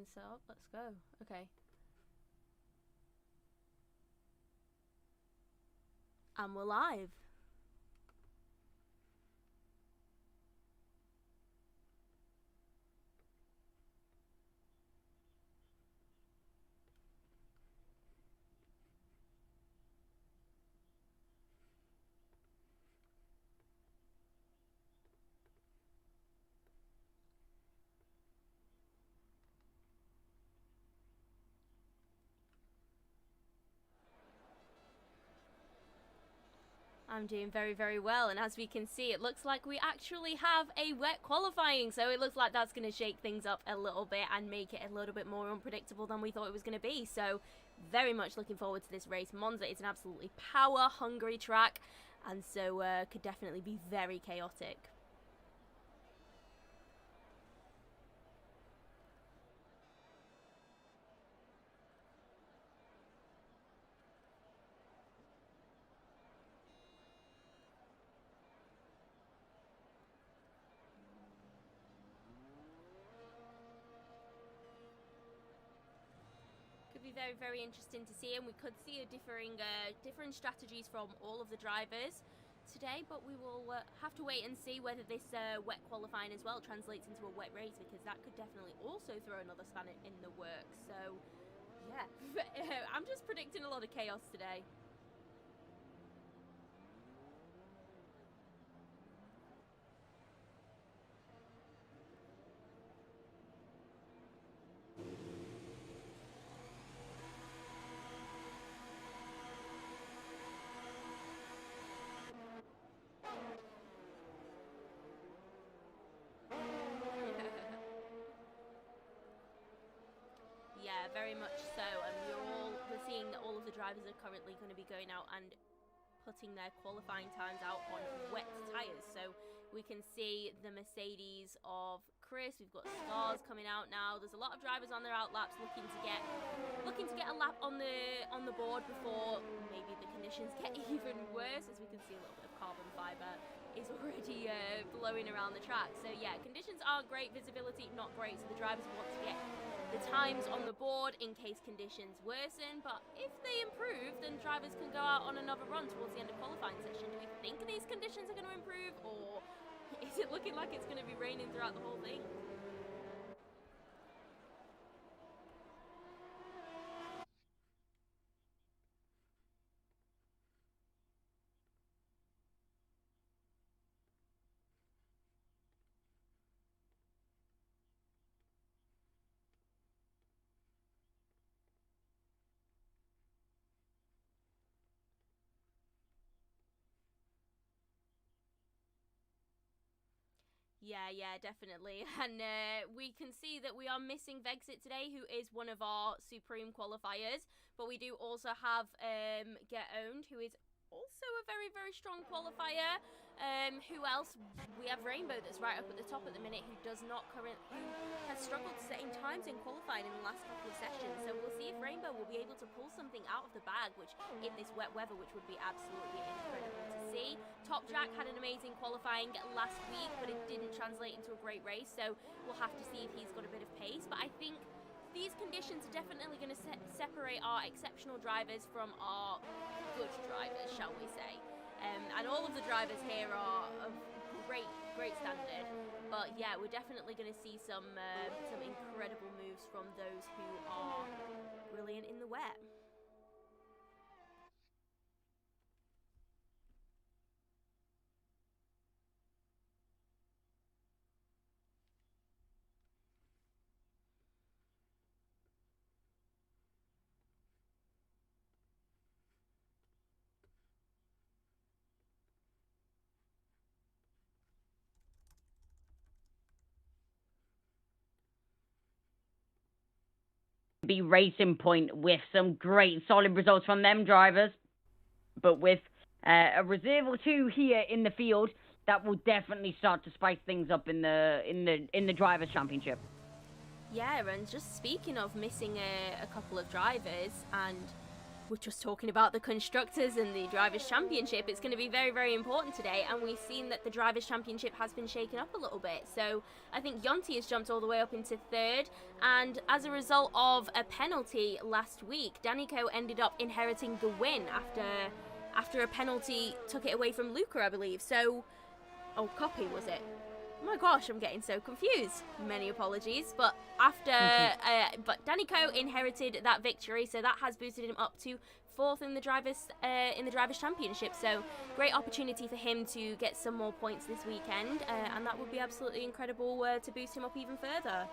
Engine set up. Let's go. Okay. And we're live. I'm doing very, very well, and as we can see, it looks like we actually have a wet qualifying, so it looks like that's going to shake things up a little bit and make it a little bit more unpredictable than we thought it was going to be. So very much looking forward to this race. Monza is an absolutely power-hungry track, and so could definitely be very chaotic. Be very, very interesting to see, and we could see a differing strategies from all of the drivers today, but we will have to wait and see whether this wet qualifying as well translates into a wet race, because that could definitely also throw another spanner in the works. So yeah, I'm just predicting a lot of chaos today. Yeah, very much so, and we're seeing that all of the drivers are currently going to be going out and putting their qualifying times out on wet tyres. So we can see the Mercedes of Chris. We've got Scars coming out now. There's a lot of drivers on their out laps looking to get a lap on the board before maybe the conditions get even worse. As we can see, a little bit of carbon fibre is already blowing around the track. So yeah, conditions aren't great, visibility not great, so the drivers want to get the times on the board in case conditions worsen, but if they improve, then drivers can go out on another run towards the end of qualifying session. Do we think these conditions are going to improve, or is it looking like it's going to be raining throughout the whole thing? Yeah, definitely. And we can see that we are missing Vexit today, who is one of our Supreme qualifiers. But we do also have Get Owned, who is also a very, very strong qualifier. Who else? We have Rainbow, that's right up at the top at the minute, who has struggled setting times in qualifying in the last couple of sessions. So we'll see if Rainbow will be able to pull something out of the bag, which in this wet weather, which would be absolutely incredible to see. Top Jack had an amazing qualifying last week, but it didn't translate into a great race. So we'll have to see if he's got a bit of pace. But I think these conditions are definitely going to separate our exceptional drivers from our good drivers, shall we say. And all of the drivers here are of great standard. But yeah, we're definitely going to see some incredible moves from those who are brilliant in the wet. Be Racing Point with some great solid results from them drivers, but with a reserve or two here in the field, that will definitely start to spice things up in the drivers' championship. Yeah, and just speaking of missing a couple of drivers, and we're just talking about the Constructors and the Drivers' Championship. It's going to be very, very important today, and we've seen that the Drivers' Championship has been shaken up a little bit. So I think Yonti has jumped all the way up into third, and as a result of a penalty last week, Danico ended up inheriting the win after a penalty took it away from Luca, I believe. So, oh, Copy was it? Oh my gosh, I'm getting so confused. Many apologies. But but Danico inherited that victory, so that has boosted him up to fourth in the drivers championship. So great opportunity for him to get some more points this weekend, and that would be absolutely incredible to boost him up even further.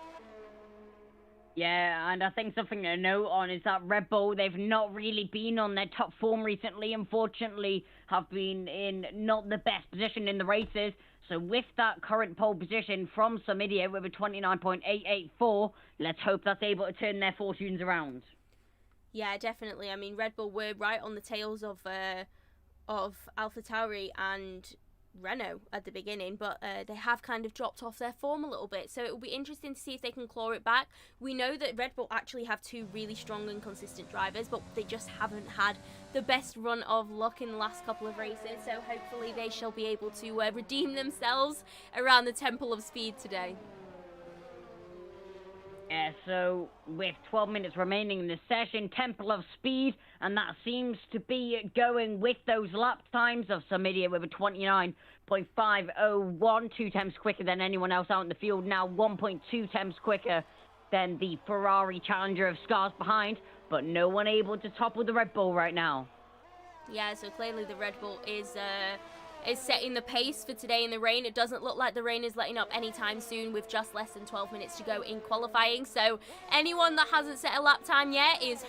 Yeah, and I think something to note on is that Red Bull, they've not really been on their top form recently. Unfortunately, have been in not the best position in the races. So with that current pole position from some idiot with a 29.884, let's hope that's able to turn their fortunes around. Yeah, definitely. I mean, Red Bull were right on the tails of AlphaTauri and Renault at the beginning, but they have kind of dropped off their form a little bit, so it will be interesting to see if they can claw it back. We know that Red Bull actually have two really strong and consistent drivers, but they just haven't had the best run of luck in the last couple of races, so hopefully they shall be able to redeem themselves around the Temple of Speed today. Yeah, so with 12 minutes remaining in the session, Temple of Speed, and that seems to be going with those lap times of some idiot with a 29.501, 2 times quicker than anyone else out in the field, now 1.2 times quicker than the Ferrari Challenger of Scars behind, but no one able to topple the Red Bull right now. Yeah, so clearly the Red Bull is setting the pace for today in the rain. It doesn't look like the rain is letting up anytime soon with just less than 12 minutes to go in qualifying. So anyone that hasn't set a lap time yet is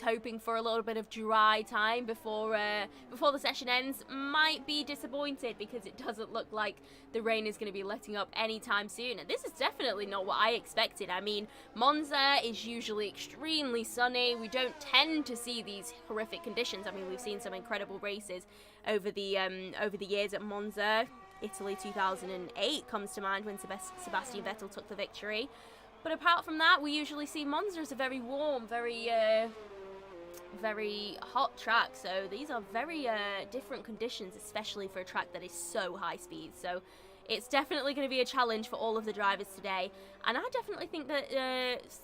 hoping for a little bit of dry time before the session ends might be disappointed, because it doesn't look like the rain is going to be letting up anytime soon. And this is definitely not what I expected. I mean, Monza is usually extremely sunny. We don't tend to see these horrific conditions. I mean, we've seen some incredible races over the years at Monza. Italy 2008 comes to mind when Sebastian Vettel took the victory. But apart from that, we usually see Monza as a very warm, very hot track. So these are very different conditions, especially for a track that is so high speed. So it's definitely going to be a challenge for all of the drivers today. And I definitely think that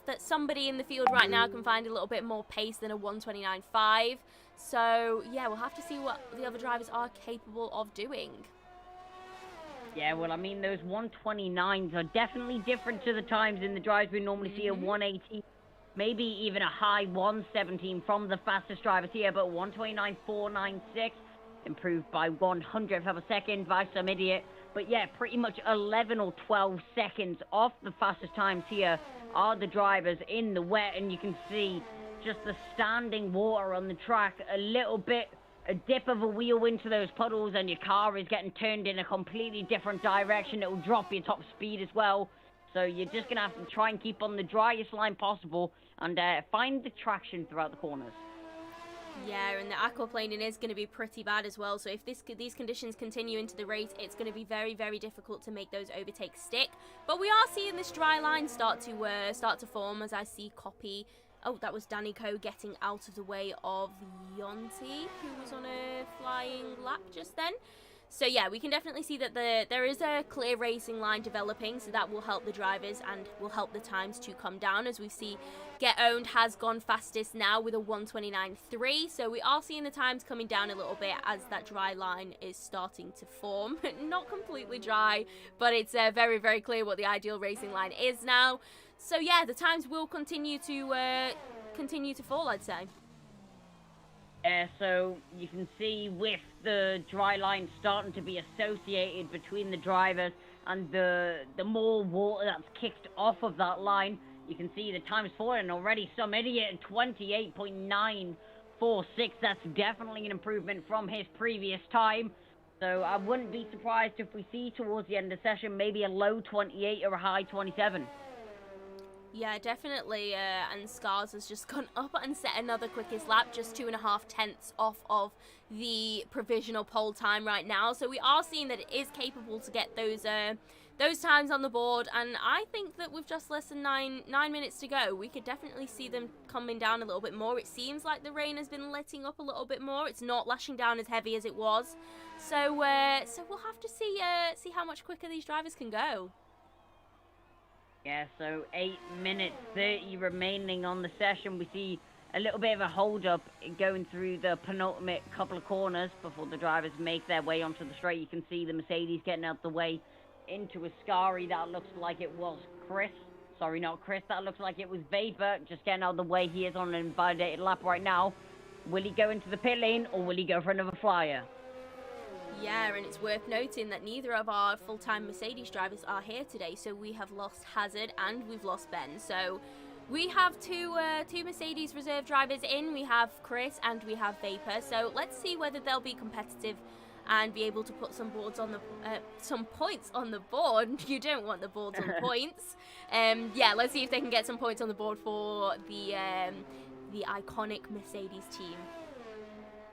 that somebody in the field right now can find a little bit more pace than a 129.5. So, yeah, we'll have to see what the other drivers are capable of doing. Yeah, well, I mean, those 129s are definitely different to the times in the drives we normally see, a 118, maybe even a high 117 from the fastest drivers here, but 129.496, improved by 100th of a second by some idiot. But yeah, pretty much 11 or 12 seconds off the fastest times here are the drivers in the wet, and you can see just the standing water on the track, a dip of a wheel into those puddles and your car is getting turned in a completely different direction. It will drop your top speed as well. So you're just going to have to try and keep on the driest line possible and find the traction throughout the corners. Yeah, and the aquaplaning is going to be pretty bad as well. So if these conditions continue into the race, it's going to be very, very difficult to make those overtakes stick. But we are seeing this dry line start to form, as I see Copy. Oh, that was Danico getting out of the way of Yonti, who was on a flying lap just then. So yeah, we can definitely see that there is a clear racing line developing, so that will help the drivers and will help the times to come down, as we see Get Owned has gone fastest now with a 129.3, so we are seeing the times coming down a little bit as that dry line is starting to form. Not completely dry, but it's very, very clear what the ideal racing line is now. So yeah, the times will continue to fall, I'd say. So you can see with the dry line starting to be associated between the drivers and the more water that's kicked off of that line, you can see the time's falling already. Some idiot at 28.946. That's definitely an improvement from his previous time. So I wouldn't be surprised if we see towards the end of the session maybe a low 28 or a high 27. Yeah, definitely, and Scars has just gone up and set another quickest lap, just 2.5 tenths off of the provisional pole time right now. So we are seeing that it is capable to get those those times on the board, and I think that with just less than nine minutes to go, we could definitely see them coming down a little bit more. It seems like the rain has been letting up a little bit more. It's not lashing down as heavy as it was, so we'll have to see how much quicker these drivers can go. Yeah, so 8 minutes 30 remaining on the session. We see a little bit of a hold-up going through the penultimate couple of corners before the drivers make their way onto the straight. You can see the Mercedes getting out the way into Ascari. That looks like it was Chris. Sorry, not Chris. That looks like it was Vapor just getting out of the way. He is on an invalidated lap right now. Will he go into the pit lane or will he go for another flyer? Yeah, and it's worth noting that neither of our full-time Mercedes drivers are here today. So we have lost Hazard and we've lost Ben. So we have two Mercedes reserve drivers in. We have Chris and we have Vapor. So let's see whether they'll be competitive and be able to put some points on the board. You don't want the boards on points. Yeah, let's see if they can get some points on the board for the iconic Mercedes team.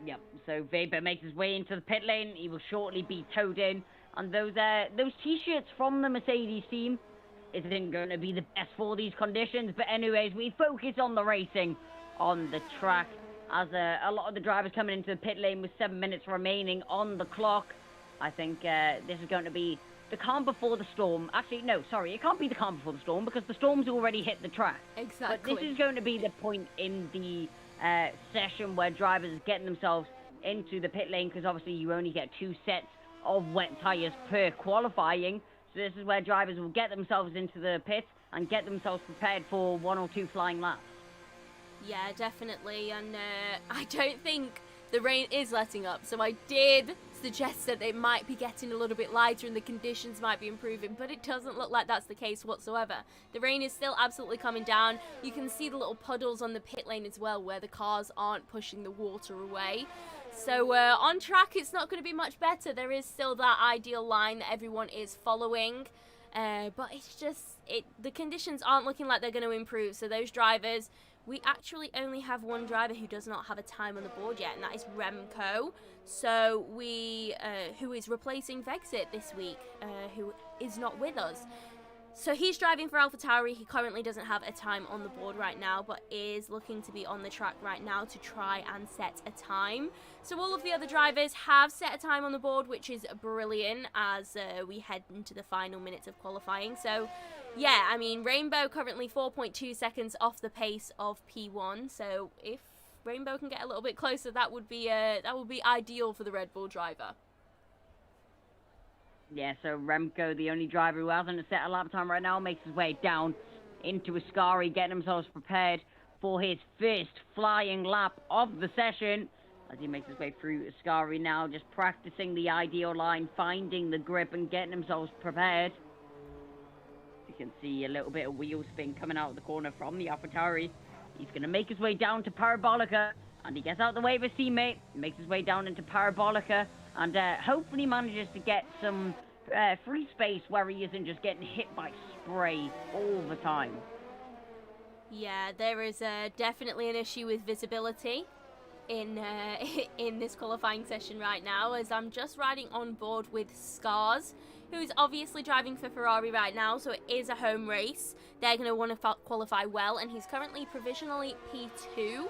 Yep. So Vapor makes his way into the pit lane. He will shortly be towed in, and those T-shirts from the Mercedes team isn't going to be the best for these conditions. But anyways, we focus on the racing on the track. As a lot of the drivers coming into the pit lane with 7 minutes remaining on the clock. I think this is going to be the calm before the storm. Actually, no, sorry, it can't be the calm before the storm because the storm's already hit the track. Exactly. But this is going to be the point in the session where drivers are getting themselves into the pit lane because obviously you only get 2 sets of wet tyres per qualifying. So this is where drivers will get themselves into the pit and get themselves prepared for 1 or 2 flying laps. Yeah, definitely, and I don't think the rain is letting up, so I did suggest that it might be getting a little bit lighter and the conditions might be improving, but it doesn't look like that's the case whatsoever. The rain is still absolutely coming down. You can see the little puddles on the pit lane as well where the cars aren't pushing the water away. So on track it's not going to be much better. There is still that ideal line that everyone is following, but it's just, the conditions aren't looking like they're going to improve, so those drivers... We actually only have one driver who does not have a time on the board yet, and that is Remco. So who is replacing Vexit this week, who is not with us. So he's driving for AlphaTauri. He currently doesn't have a time on the board right now, but is looking to be on the track right now to try and set a time. So all of the other drivers have set a time on the board, which is brilliant as we head into the final minutes of qualifying. So yeah, I mean, Rainbow currently 4.2 seconds off the pace of P1. So if Rainbow can get a little bit closer, that would be ideal for the Red Bull driver. Yeah, so Remco, the only driver who hasn't set a lap time right now, makes his way down into Ascari, getting himself prepared for his first flying lap of the session. As he makes his way through Ascari now, just practicing the ideal line, finding the grip and getting himself prepared. You can see a little bit of wheel spin coming out of the corner from the AlphaTauri. He's going to make his way down to Parabolica, and he gets out the way of his teammate, makes his way down into Parabolica, and hopefully manages to get some free space where he isn't just getting hit by spray all the time. Yeah, there is definitely an issue with visibility in this qualifying session right now, as I'm just riding on board with Scars, who's obviously driving for Ferrari right now, so it is a home race. They're going to want to qualify well, and he's currently provisionally P2.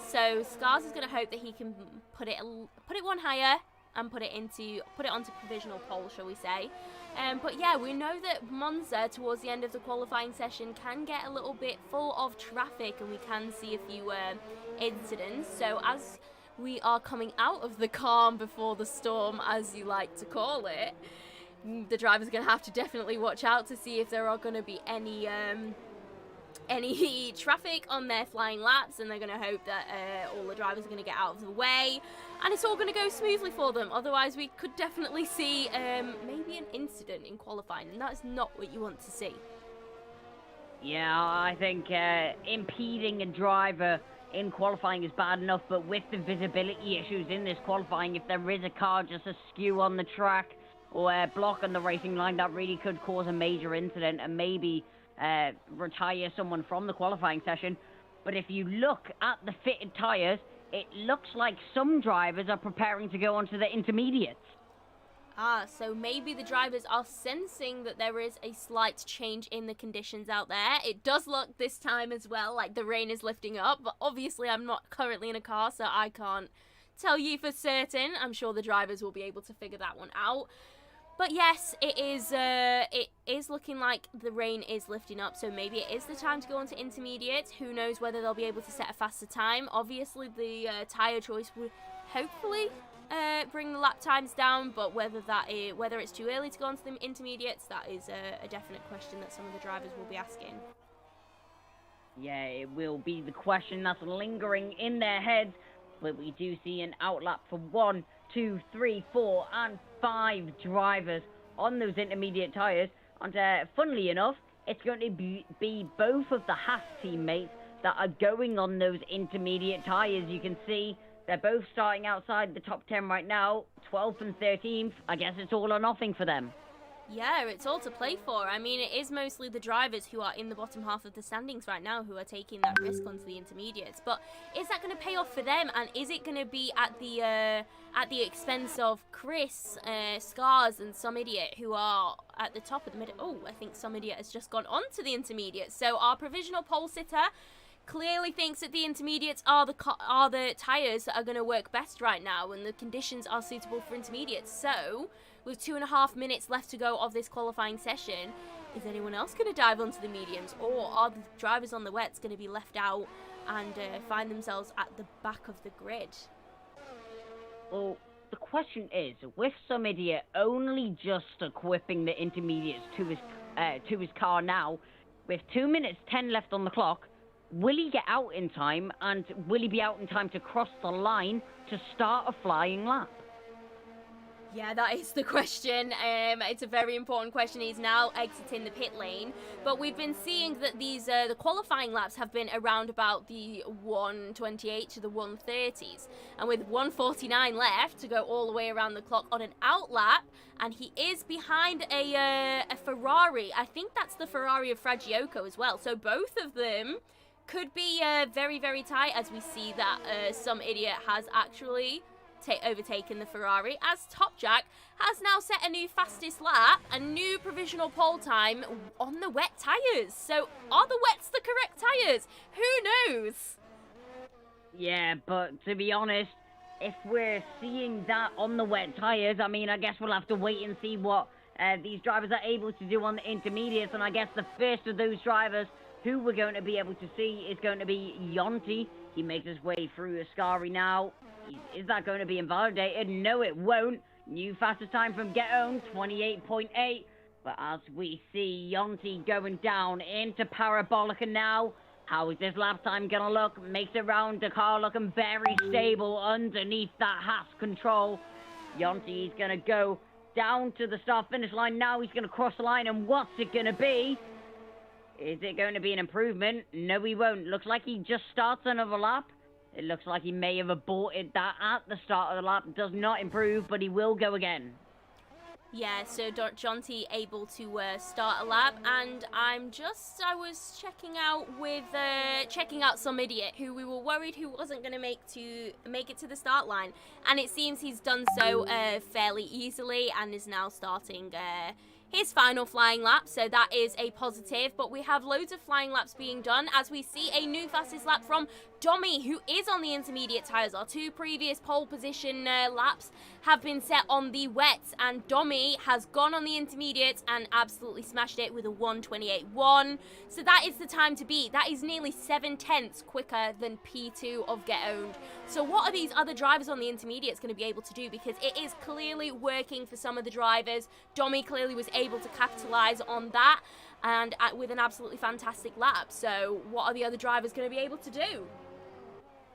So Scars is going to hope that he can put it one higher and put it onto provisional pole, shall we say. But yeah, we know that Monza towards the end of the qualifying session can get a little bit full of traffic, and we can see a few incidents. So as we are coming out of the calm before the storm, as you like to call it, the drivers are going to have to definitely watch out to see if there are going to be any traffic on their flying laps, and they're going to hope that all the drivers are going to get out of the way and it's all going to go smoothly for them. Otherwise we could definitely see maybe an incident in qualifying, and that's not what you want to see. Yeah, I think impeding a driver in qualifying is bad enough, but with the visibility issues in this qualifying, if there is a car just askew on the track or blocking the racing line, that really could cause a major incident and maybe retire someone from the qualifying session. But if you look at the fitted tyres, it looks like some drivers are preparing to go onto the intermediates. So maybe the drivers are sensing that there is a slight change in the conditions out there. It does look this time as well like the rain is lifting up, but obviously I'm not currently in a car, so I can't tell you for certain. I'm sure the drivers will be able to figure that one out. But yes, it is looking like the rain is lifting up, so maybe it is the time to go on to intermediates. Who knows whether they'll be able to set a faster time. Obviously, the tyre choice would hopefully bring the lap times down, but whether it's too early to go on to the intermediates, that is a definite question that some of the drivers will be asking. Yeah, it will be the question that's lingering in their heads, but we do see an outlap for 1, 2, 3, 4, and 5 drivers on those intermediate tyres. And funnily enough, it's going to be both of the Haas teammates that are going on those intermediate tyres. You can see they're both starting outside the top 10 right now, 12th and 13th. I guess it's all or nothing for them. Yeah, it's all to play for. I mean, it is mostly the drivers who are in the bottom half of the standings right now who are taking that risk onto the intermediates. But is that going to pay off for them? And is it going to be at the expense of Chris, Scars, and Some Idiot, who are at the top of the middle? Oh, I think Some Idiot has just gone on to the intermediates. So our provisional pole sitter clearly thinks that the intermediates are the tyres that are going to work best right now, and the conditions are suitable for intermediates. So, with 2.5 minutes left to go of this qualifying session, is anyone else going to dive onto the mediums, or are the drivers on the wets going to be left out and find themselves at the back of the grid? Well, the question is, with Some Idiot only just equipping the intermediates to his car now, with 2 minutes 10 left on the clock, will he get out in time, and will he be out in time to cross the line to start a flying lap? Yeah, that is the question. It's a very important question. He's now exiting the pit lane, but we've been seeing that the qualifying laps have been around about the 1:28 to the 1:30s, and with 1:49 left to go all the way around the clock on an out lap, and he is behind a Ferrari. I think that's the Ferrari of Fragioko as well. So both of them could be very, very tight, as we see that Some Idiot has actually overtaken the Ferrari, as Top Jack has now set a new fastest lap, a new provisional pole time on the wet tyres. So are the wets the correct tyres? Who knows? Yeah, but to be honest, if we're seeing that on the wet tyres, I mean, I guess we'll have to wait and see what these drivers are able to do on the intermediates. And I guess the first of those drivers who we're going to be able to see is going to be Yonti. He makes his way through Ascari now. Is that going to be invalidated? No, it won't. New fastest time from Get Owned, 28.8. But as we see Yonti going down into Parabolica now, how is this lap time going to look? Makes it round the car looking very stable underneath that Haas control. Yonti is going to go down to the start-finish line now. He's going to cross the line, and what's it going to be? Is it going to be an improvement? No, he won't. Looks like he just starts another lap. It looks like he may have aborted that at the start of the lap. Does not improve, but he will go again. Yeah, so Jonty able to start a lap, and I was checking out Some Idiot, who we were worried who wasn't going to make it to the start line, and it seems he's done so fairly easily and is now starting his final flying lap, so that is a positive. But we have loads of flying laps being done as we see a new fastest lap from Domi, who is on the intermediate tyres. Our two previous pole position laps have been set on the wets, and Domi has gone on the intermediates and absolutely smashed it with a 1:28.1. So that is the time to beat. That is nearly 7/10 quicker than P2 of Get Owned. So what are these other drivers on the intermediates going to be able to do? Because it is clearly working for some of the drivers. Domi clearly was able to capitalise on that, and with an absolutely fantastic lap. So what are the other drivers going to be able to do?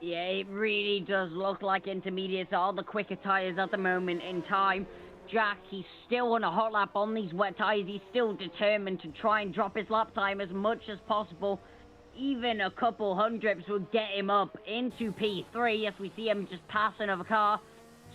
Yeah, it really does look like intermediates are the quicker tyres at the moment in time. Jack, he's still on a hot lap on these wet tyres. He's still determined to try and drop his lap time as much as possible. Even a couple hundredths will get him up into P3 if we see him just pass another car.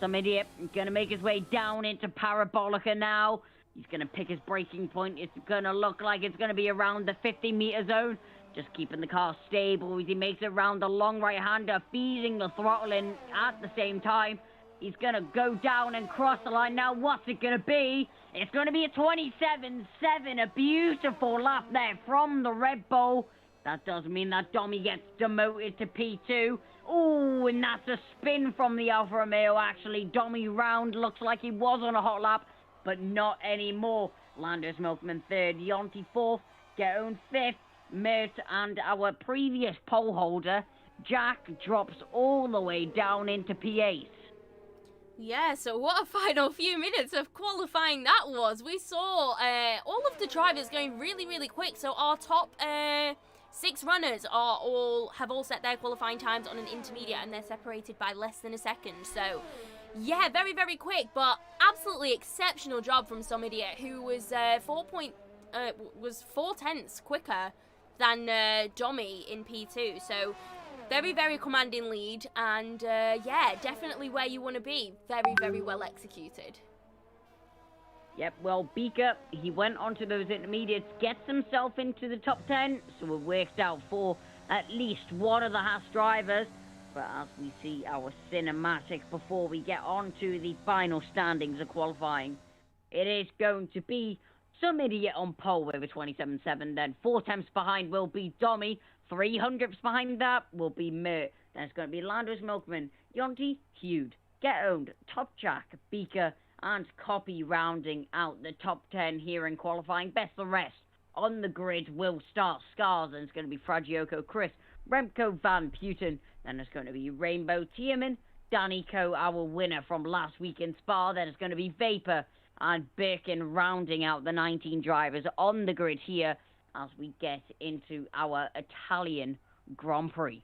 Some Idiot going to make his way down into Parabolica now. He's going to pick his braking point. It's going to look like it's going to be around the 50-meter zone. Just keeping the car stable as he makes it around the long right-hander, feeding the throttle in at the same time. He's going to go down and cross the line. Now, what's it going to be? It's going to be a 27-7. A beautiful lap there from the Red Bull. That does mean that Domi gets demoted to P2. Oh, and that's a spin from the Alfa Romeo, actually. Domi round looks like he was on a hot lap, but not anymore. Lando's Milkman third, Yonti fourth, Get-Owned fifth, Mert and our previous pole holder, Jack, drops all the way down into P8. Yeah, so what a final few minutes of qualifying that was. We saw all of the drivers going really, really quick. So our top 6 runners have all set their qualifying times on an intermediate, and they're separated by less than a second. So yeah, very, very quick, but absolutely exceptional job from some idiot who was 4 tenths quicker than Domi in P2. So very, very commanding lead, and yeah, definitely where you want to be. Very, very well executed. Yep, well, Beaker, he went onto those intermediates, gets himself into the top 10, so it worked out for at least one of the Haas drivers. But as we see our cinematic before we get on to the final standings of qualifying, it is going to be some idiot on pole over 27-7, then 4 tenths behind will be Domi, 300ths behind that will be Mert, then it's going to be Lando's Milkman, Yonti, Hude, Get-Owned, Top Jack, Beaker, and Copy rounding out the top 10 here in qualifying. Best the rest on the grid will start Scars, and it's going to be Fragioco, Chris, Remco Van Putten, then it's going to be Rainbow Tierman, Danny Coe, our winner from last week in Spa, then it's going to be Vapor and Birkin rounding out the 19 drivers on the grid here as we get into our Italian Grand Prix.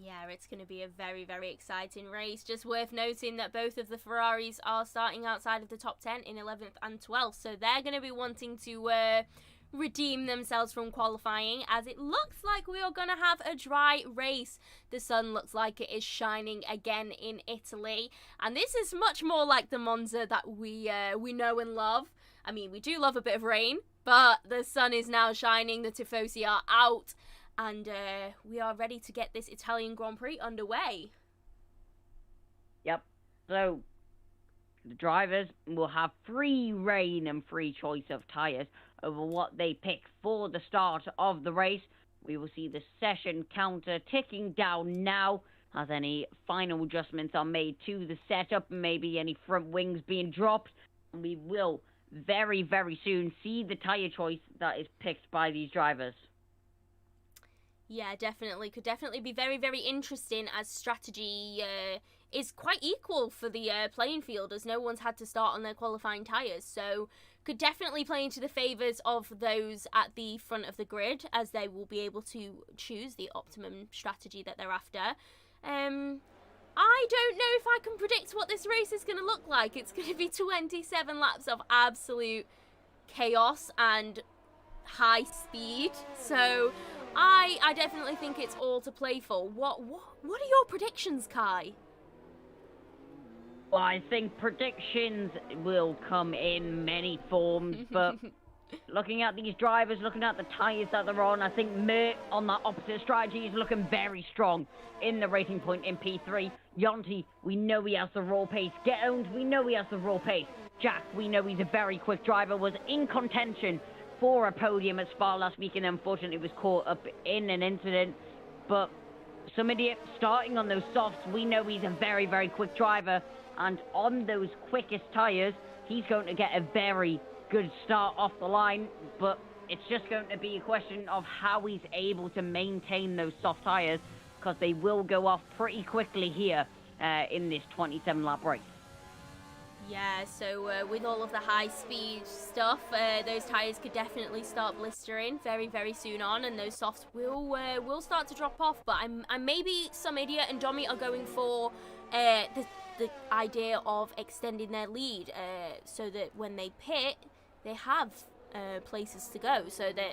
Yeah, it's going to be a very, very exciting race. Just worth noting that both of the Ferraris are starting outside of the top 10 in 11th and 12th. So they're going to be wanting to redeem themselves from qualifying, as it looks like we are going to have a dry race. The sun looks like it is shining again in Italy. And this is much more like the Monza that we know and love. I mean, we do love a bit of rain, but the sun is now shining. The Tifosi are out. And we are ready to get this Italian Grand Prix underway. Yep. So, the drivers will have free reign and free choice of tyres over what they pick for the start of the race. We will see the session counter ticking down now as any final adjustments are made to the setup, maybe any front wings being dropped. And we will very, very soon see the tyre choice that is picked by these drivers. Yeah, definitely. Could definitely be very, very interesting, as strategy is quite equal for the playing field, as no one's had to start on their qualifying tyres. So could definitely play into the favours of those at the front of the grid, as they will be able to choose the optimum strategy that they're after. I don't know if I can predict what this race is going to look like. It's going to be 27 laps of absolute chaos and high speed. So I definitely think it's all to play for. What are your predictions, Kai? Well, I think predictions will come in many forms, but looking at these drivers, looking at the tyres that they're on, I think Mert on that opposite strategy is looking very strong in the racing point in P3. Yonti, we know he has the raw pace. Get-Owned, we know he has the raw pace. Jack, we know he's a very quick driver, was in contention for a podium at Spa last week and unfortunately was caught up in an incident. But some idiot starting on those softs, we know he's a very, very quick driver, and on those quickest tyres, he's going to get a very good start off the line, but it's just going to be a question of how he's able to maintain those soft tyres, because they will go off pretty quickly here in this 27-lap race. Yeah, so with all of the high-speed stuff, those tyres could definitely start blistering very, very soon on, and those softs will start to drop off. But I'm maybe some idiot and Domi are going for the idea of extending their lead, so that when they pit, they have places to go. So that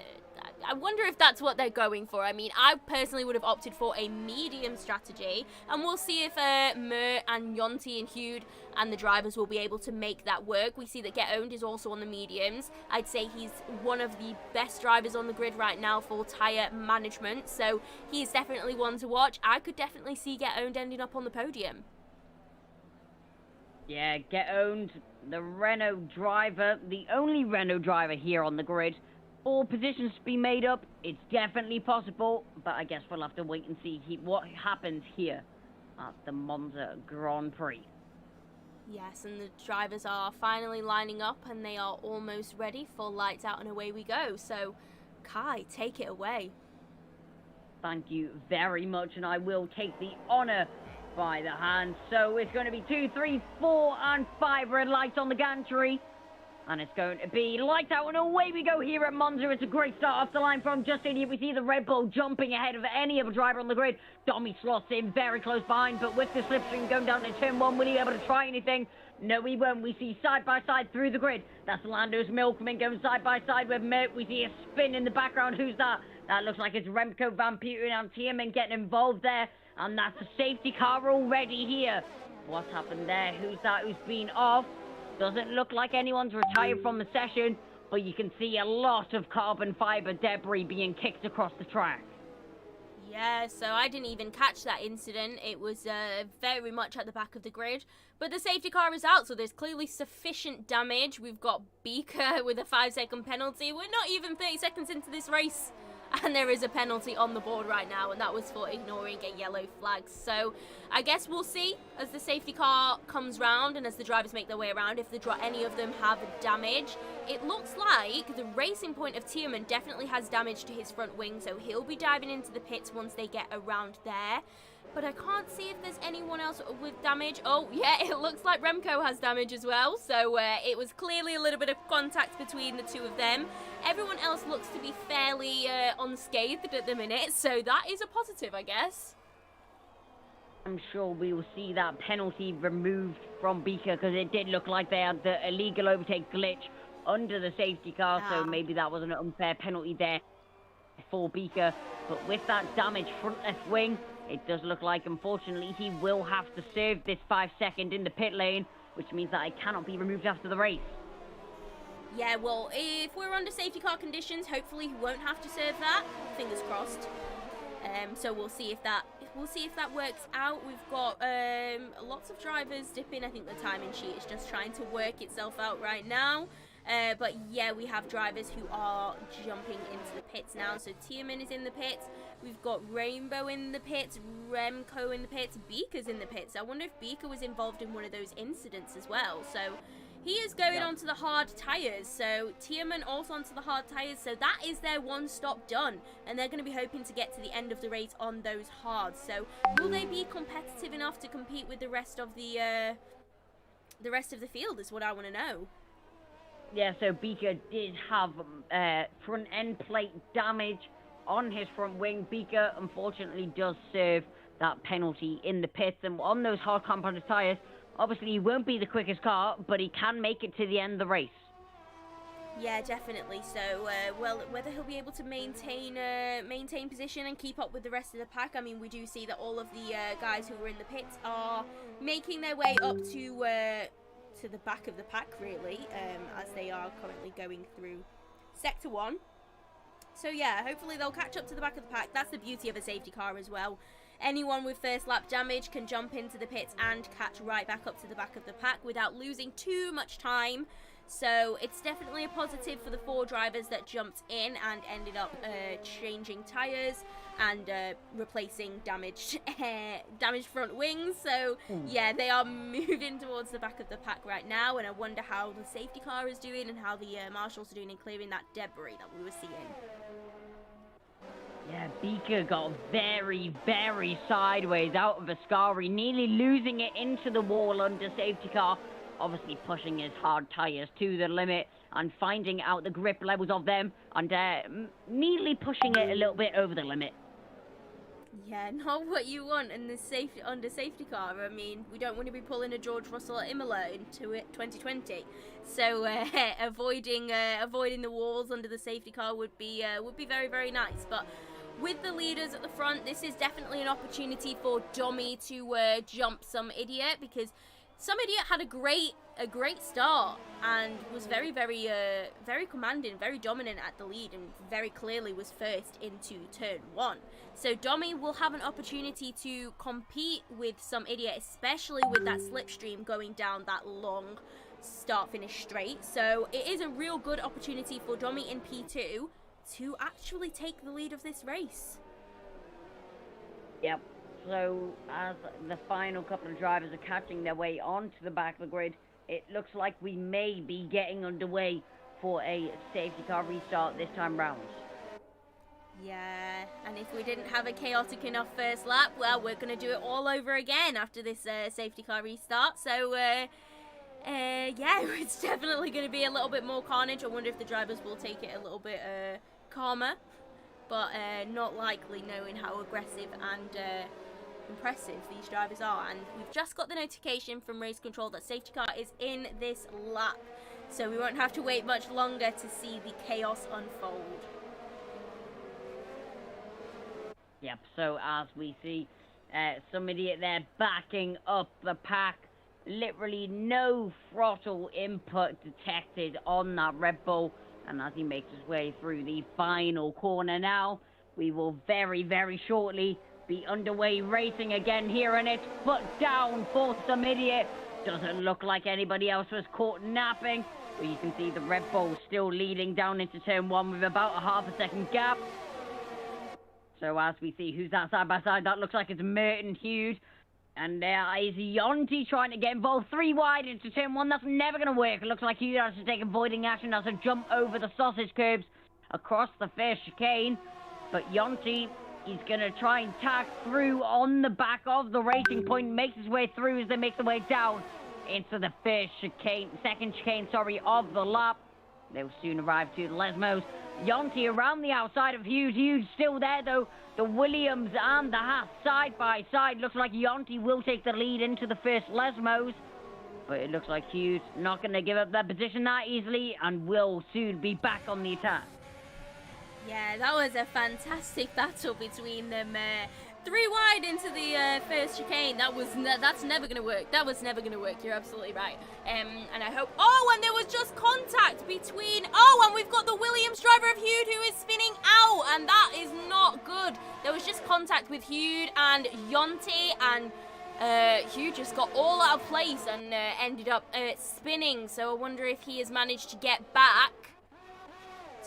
I wonder if that's what they're going for. I mean, I personally would have opted for a medium strategy, and we'll see if Mert and Yonti and Hude and the drivers will be able to make that work. We see that Get-Owned is also on the mediums. I'd say he's one of the best drivers on the grid right now for tyre management, so he's definitely one to watch. I could definitely see Get-Owned ending up on the podium. Yeah, get owned. The Renault driver, the only Renault driver here on the grid. 4 positions to be made up. It's definitely possible, but I guess we'll have to wait and see what happens here at the Monza Grand Prix. Yes, and the drivers are finally lining up and they are almost ready for lights out and away we go. So, Kai, take it away. Thank you very much, and I will take the honour by the hand. So it's going to be 2, 3, 4, and 5 red lights on the gantry. And it's going to be lights out and away we go here at Monza. It's a great start off the line from just in here. We see the Red Bull jumping ahead of any other driver on the grid. Domi slots in very close behind, but with the slipstream going down to turn 1, will he be able to try anything? No, he won't. We see side by side through the grid. That's Lando's Milkman going side by side with Mert. We see a spin in the background. Who's that? That looks like it's Remco Van Peter and Tierman getting involved there. And that's a safety car already here. What's happened there? Who's that who's been off? Doesn't look like anyone's retired from the session, but you can see a lot of carbon fiber debris being kicked across the track. Yeah, so I didn't even catch that incident. It was very much at the back of the grid. But the safety car is out, so there's clearly sufficient damage. We've got Beaker with a 5-second penalty. We're not even 30 seconds into this race. And there is a penalty on the board right now, and that was for ignoring a yellow flag. So I guess we'll see as the safety car comes round and as the drivers make their way around if any of them have damage. It looks like the Racing Point of Tierman definitely has damage to his front wing, so he'll be diving into the pits once they get around there. But I can't see if there's anyone else with damage. Oh, yeah, it looks like Remco has damage as well. So it was clearly a little bit of contact between the two of them. Everyone else looks to be fairly unscathed at the minute. So that is a positive, I guess. I'm sure we will see that penalty removed from Beaker because it did look like they had the illegal overtake glitch under the safety car. So maybe that was an unfair penalty there for Beaker. But with that damaged front left wing, it does look like, unfortunately, he will have to serve this 5-second in the pit lane, which means that it cannot be removed after the race. Yeah, well, if we're under safety car conditions, hopefully he won't have to serve that. Fingers crossed. So we'll see if that works out. We've got lots of drivers dipping. I think the timing sheet is just trying to work itself out right now. But yeah, we have drivers who are jumping into the pits now. So Tierman is in the pits. We've got Rainbow in the pits, Remco in the pits, Beaker's in the pits. I wonder if Beaker was involved in one of those incidents as well. So he is going onto the hard tyres. So Tierman also onto the hard tyres. So that is their one stop done. And they're going to be hoping to get to the end of the race on those hards. So will they be competitive enough to compete with the rest of the field is what I want to know. Yeah, so Beaker did have front end plate damage on his front wing. Beaker, unfortunately, does serve that penalty in the pits. And on those hard compounded tyres, obviously he won't be the quickest car, but he can make it to the end of the race. Yeah, definitely. So, well, whether he'll be able to maintain position and keep up with the rest of the pack. I mean, we do see that all of the guys who were in the pits are making their way up to the back of the pack, really, as they are currently going through Sector 1. So yeah, hopefully they'll catch up to the back of the pack. That's the beauty of a safety car as well. Anyone with first lap damage can jump into the pits and catch right back up to the back of the pack without losing too much time. So it's definitely a positive for the 4 drivers that jumped in and ended up changing tyres and replacing damaged front wings. So yeah, they are moving towards the back of the pack right now, and I wonder how the safety car is doing and how the marshals are doing in clearing that debris that we were seeing. Yeah, Beaker got very, very sideways out of Ascari, nearly losing it into the wall under safety car. Obviously pushing his hard tyres to the limit and finding out the grip levels of them and nearly pushing it a little bit over the limit. Yeah, not what you want in the under safety car. I mean, we don't want to be pulling a George Russell at Imola into 2020. So avoiding the walls under the safety car would be very, very nice. But with the leaders at the front, this is definitely an opportunity for Domi to jump some idiot, because Some Idiot had a great start and was very commanding, very dominant at the lead, and very clearly was first into turn 1. So Domi will have an opportunity to compete with Some Idiot, especially with that slipstream going down that long start-finish straight. So it is a real good opportunity for Domi in P2 to actually take the lead of this race. Yep. So as the final couple of drivers are catching their way onto the back of the grid, it looks like we may be getting underway for a safety car restart this time round. Yeah, and if we didn't have a chaotic enough first lap, well, we're going to do it all over again after this safety car restart. So, yeah, it's definitely going to be a little bit more carnage. I wonder if the drivers will take it a little bit calmer, but not likely, knowing how aggressive and impressive these drivers are. And we've just got the notification from race control that safety car is in this lap, so we won't have to wait much longer to see the chaos unfold. Yep, so as we see Some Idiot there backing up the pack, literally no throttle input detected on that Red Bull, and as he makes his way through the final corner now, we will very shortly be underway racing again here, and it's foot down for Some Idiot. Doesn't look like anybody else was caught napping, but you can see the Red Bull still leading down into turn 1 with about a half a second gap. So as we see who's that side by side, that looks like it's Merton Hughes. And there is Yonti trying to get involved 3 wide into turn 1. That's never going to work. It looks like Hughes has to take avoiding action, has to jump over the sausage curbs across the first chicane. But Yonti, he's going to try and tack through on the back of the Racing Point, makes his way through as they make their way down into the second chicane, of the lap. They'll soon arrive to the Lesmos. Yonti around the outside of Hughes. Hughes still there, though. The Williams and the Haas side by side. Looks like Yonti will take the lead into the first Lesmos. But it looks like Hughes not going to give up that position that easily and will soon be back on the attack. Yeah, that was a fantastic battle between them. 3 wide into the first chicane. That's never going to work. That was never going to work. You're absolutely right. And I hope... Oh, and there was just contact between... Oh, and we've got the Williams driver of Hughes who is spinning out. And that is not good. There was just contact with Hughes and Yonti. And Hughes just got all out of place and ended up spinning. So I wonder if he has managed to get back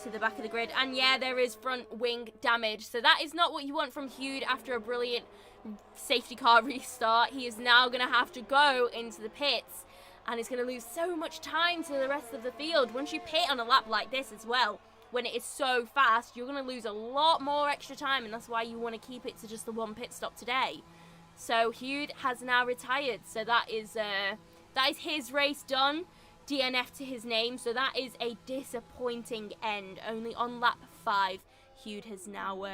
to the back of the grid. And yeah, there is front wing damage, so that is not what you want from Hughes after a brilliant safety car restart. He is now going to have to go into the pits, and he's going to lose so much time to the rest of the field. Once you pit on a lap like this as well, when it is so fast, you're going to lose a lot more extra time, and that's why you want to keep it to just the 1 pit stop today. So Hughes has now retired, so that is his race done. DNF to his name, so that is a disappointing end. Only on lap 5, Hughes has now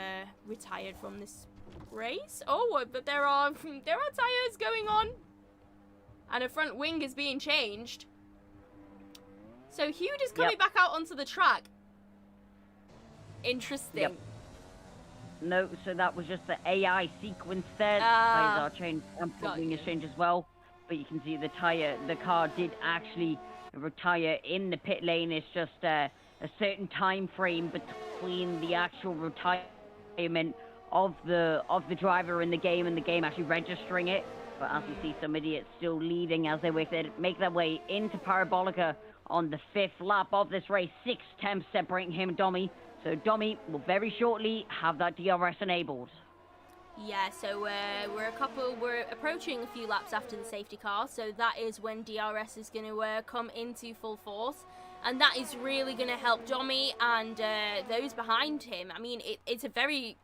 retired from this race. Oh, but there are tires going on, and a front wing is being changed. So Hughes is coming back out onto the track. Interesting. Yep. No, so that was just the AI sequence there. Tires are changed, and front wing is changed as well. But you can see the car did actually retire in the pit lane. It's just a certain time frame between the actual retirement of the driver in the game and the game actually registering it. But as you see, Some Idiots still leading as they make their way into Parabolica on the 5th lap of this race. 6 temps separating him and Domi. So Domi will very shortly have that DRS enabled. Yeah, so we're approaching a few laps after the safety car, so that is when DRS is going to come into full force, and that is really going to help Domi and those behind him. I mean, it's a very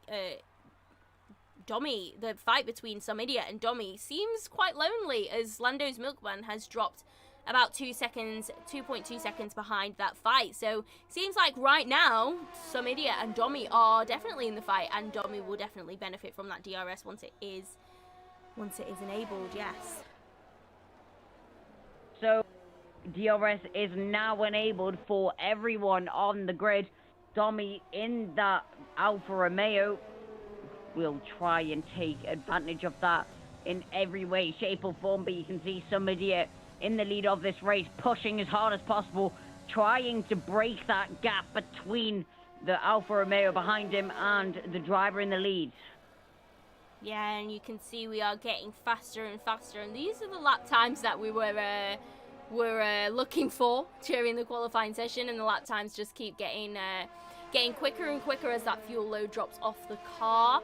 Domi, the fight between Some Idiot and Domi seems quite lonely, as Lando's Milkman has dropped about 2.2 seconds behind that fight. So seems like right now Some Idiot and Domi are definitely in the fight, and Domi will definitely benefit from that DRS once it is enabled. Yes. So DRS is now enabled for everyone on the grid. Domi in that Alfa Romeo will try and take advantage of that in every way, shape or form, but you can see some idiot in the lead of this race, pushing as hard as possible, trying to break that gap between the Alfa Romeo behind him and the driver in the lead. Yeah, and you can see we are getting faster and faster, and these are the lap times that we were looking for during the qualifying session, and the lap times just keep getting quicker and quicker as that fuel load drops off the car.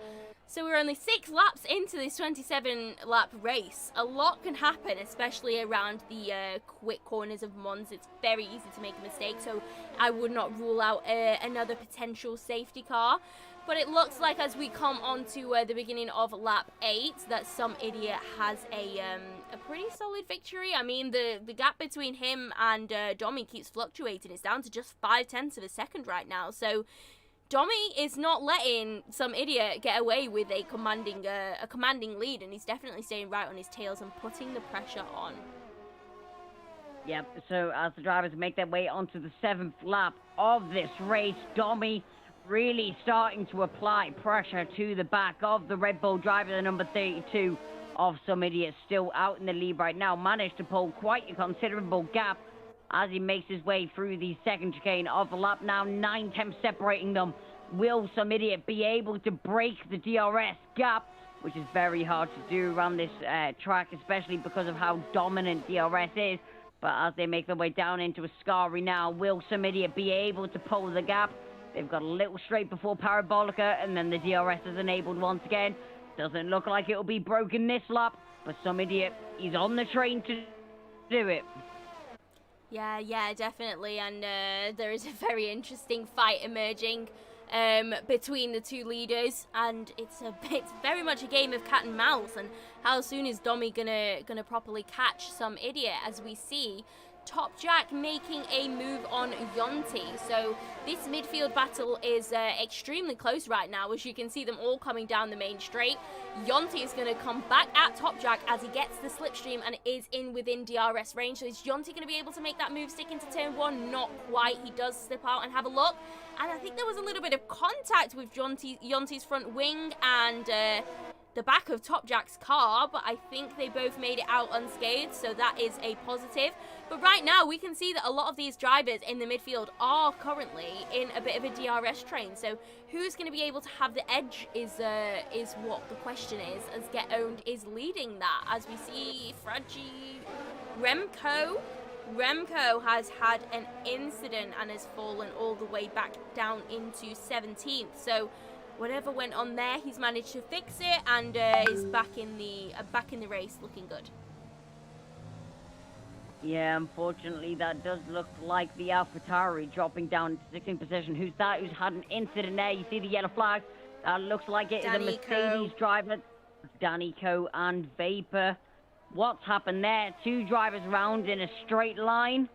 So we're only 6 laps into this 27-lap race. A lot can happen, especially around the quick corners of Monza. It's very easy to make a mistake, so I would not rule out another potential safety car. But it looks like as we come on to the beginning of lap 8 that some idiot has a pretty solid victory. I mean, the gap between him and Domi keeps fluctuating. It's down to just 0.5 of a second right now. So Domi is not letting some idiot get away with a commanding lead, and he's definitely staying right on his tails and putting the pressure on. Yep, so as the drivers make their way onto the 7th lap of this race, Domi really starting to apply pressure to the back of the Red Bull driver, the number 32 of some idiot, still out in the lead right now. Managed to pull quite a considerable gap as he makes his way through the second chicane of the lap. Now 9 tenths separating them. Will some idiot be able to break the DRS gap, which is very hard to do around this track, especially because of how dominant DRS is. But as they make their way down into Ascari now, will some idiot be able to pull the gap? They've got a little straight before Parabolica, and then the DRS is enabled once again. Doesn't look like it'll be broken this lap, but some idiot is on the train to do it. Yeah, definitely, and there is a very interesting fight emerging between the two leaders, and it's very much a game of cat and mouse. And how soon is Domi gonna properly catch some idiot? As we see Top Jack making a move on Yonti. So this midfield battle is extremely close right now, as you can see them all coming down the main straight. Yonti is going to come back at Top Jack as he gets the slipstream and is within DRS range. So is Yonti going to be able to make that move stick into turn 1? Not quite. He does slip out and have a look. And I think there was a little bit of contact with Yonti's front wing and the back of Top Jack's car, but I think they both made it out unscathed, so that is a positive. But right now, we can see that a lot of these drivers in the midfield are currently in a bit of a DRS train. So who's going to be able to have the edge is what the question is, as Get Owned is leading that. As we see Fragi Remco has had an incident and has fallen all the way back down into 17th. So whatever went on there, he's managed to fix it and is back in the race, looking good. Yeah, unfortunately, that does look like the AlphaTauri dropping down to 16th position. Who's that? Who's had an incident there? You see the yellow flag? That looks like it is a Mercedes driver. Danico and Vapor. What's happened there? 2 drivers round in a straight line.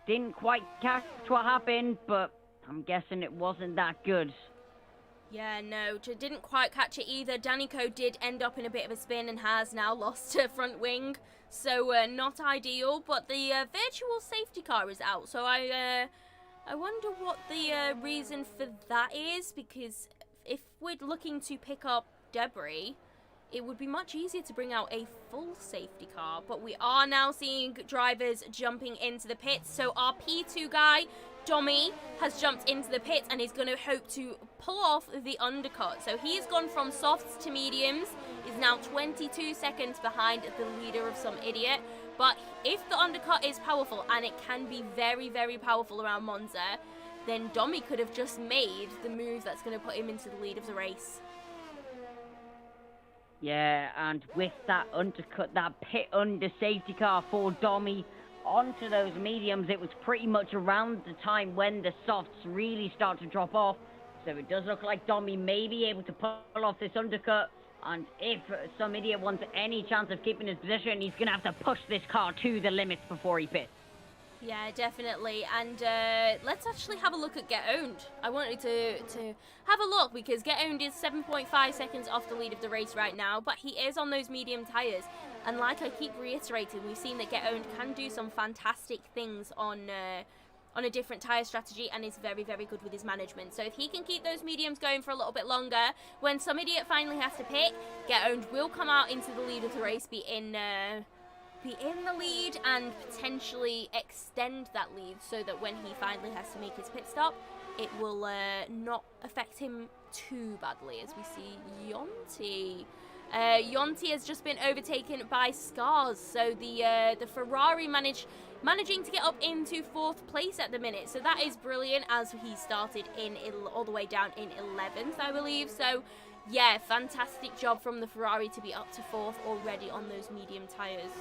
Didn't quite catch what happened, but I'm guessing it wasn't that good. Yeah, no, didn't quite catch it either. Danico did end up in a bit of a spin and has now lost her front wing. So not ideal, but the virtual safety car is out. So I wonder what the reason for that is, because if we're looking to pick up debris, it would be much easier to bring out a full safety car. But we are now seeing drivers jumping into the pits. So our P2 guy, Domi, has jumped into the pits and is going to hope to pull off the undercut. So he has gone from softs to mediums, is now 22 seconds behind the leader of some idiot. But if the undercut is powerful, and it can be very, very powerful around Monza, then Domi could have just made the move that's going to put him into the lead of the race. Yeah, and with that undercut, that pit under safety car for Domi onto those mediums, it was pretty much around the time when the softs really start to drop off. So it does look like Domi may be able to pull off this undercut. And if some idiot wants any chance of keeping his position, he's going to have to push this car to the limits before he pits. Yeah, definitely. And let's actually have a look at Get Owned. I wanted to have a look because Get Owned is 7.5 seconds off the lead of the race right now, but he is on those medium tyres. And like I keep reiterating, we've seen that Get Owned can do some fantastic things on on a different tyre strategy and is very, very good with his management. So if he can keep those mediums going for a little bit longer, when some idiot finally has to pit, Get Owned will come out into the lead of the race, be in the lead and potentially extend that lead so that when he finally has to make his pit stop, it will not affect him too badly, as we see Yonti. Yonti has just been overtaken by Scars, so the Ferrari managing to get up into 4th place at the minute, so that is brilliant, as he started all the way down in 11th, I believe. So yeah, fantastic job from the Ferrari to be up to 4th already on those medium tyres.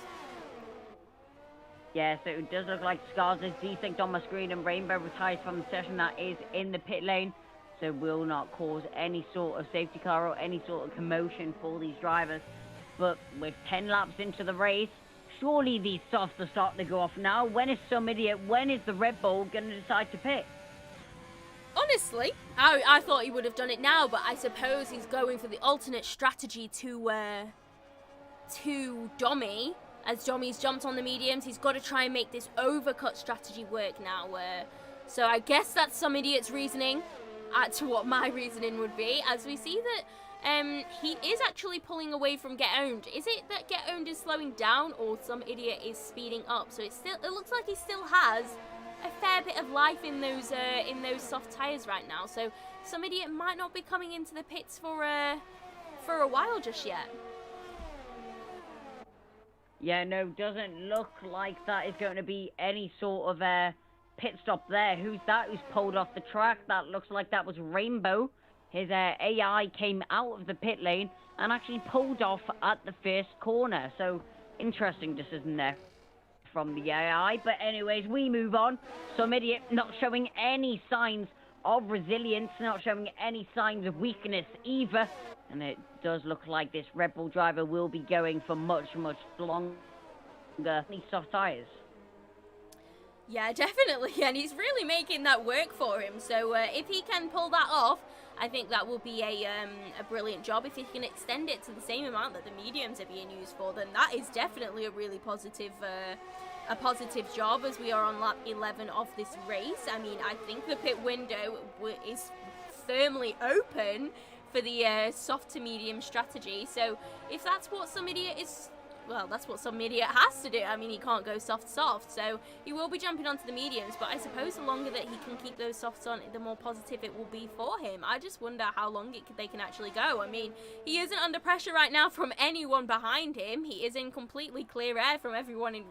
Yeah, so it does look like Scars is desynced on my screen, and Rainbow retires from the session that is in the pit lane, so will not cause any sort of safety car or any sort of commotion for these drivers. But with 10 laps into the race, surely these softs are starting to go off now. When is the Red Bull going to decide to pit? Honestly, I thought he would have done it now, but I suppose he's going for the alternate strategy to Domi. As Domi's jumped on the mediums, he's got to try and make this overcut strategy work now. So I guess that's some idiot's reasoning to what my reasoning would be, as we see that he is actually pulling away from Get Owned. Is it that Get Owned is slowing down, or some idiot is speeding up? So it looks like he still has a fair bit of life in those soft tires right now. So some idiot might not be coming into the pits for a while just yet. Yeah, no, doesn't look like that is going to be any sort of pit stop there. Who's that? Who's pulled off the track? That looks like that was Rainbow. His AI came out of the pit lane and actually pulled off at the first corner. So, interesting decision there from the AI. But anyways, we move on. Some idiot not showing any signs of resilience, not showing any signs of weakness either. And it does look like this Red Bull driver will be going for much, much longer these soft tyres. Yeah, definitely, and he's really making that work for him. So if he can pull that off, I think that will be a brilliant job. If he can extend it to the same amount that the mediums are being used for, then that is definitely a really positive job, as we are on lap 11 of this race. I mean, I think the pit window is firmly open for the soft to medium strategy. So if that's what some idiot is, well, that's what some idiot has to do. I mean, he can't go soft, so he will be jumping onto the mediums, but I suppose the longer that he can keep those softs on, the more positive it will be for him. I just wonder how long they can actually go. I mean, he isn't under pressure right now from anyone behind him. He is in completely clear air from everyone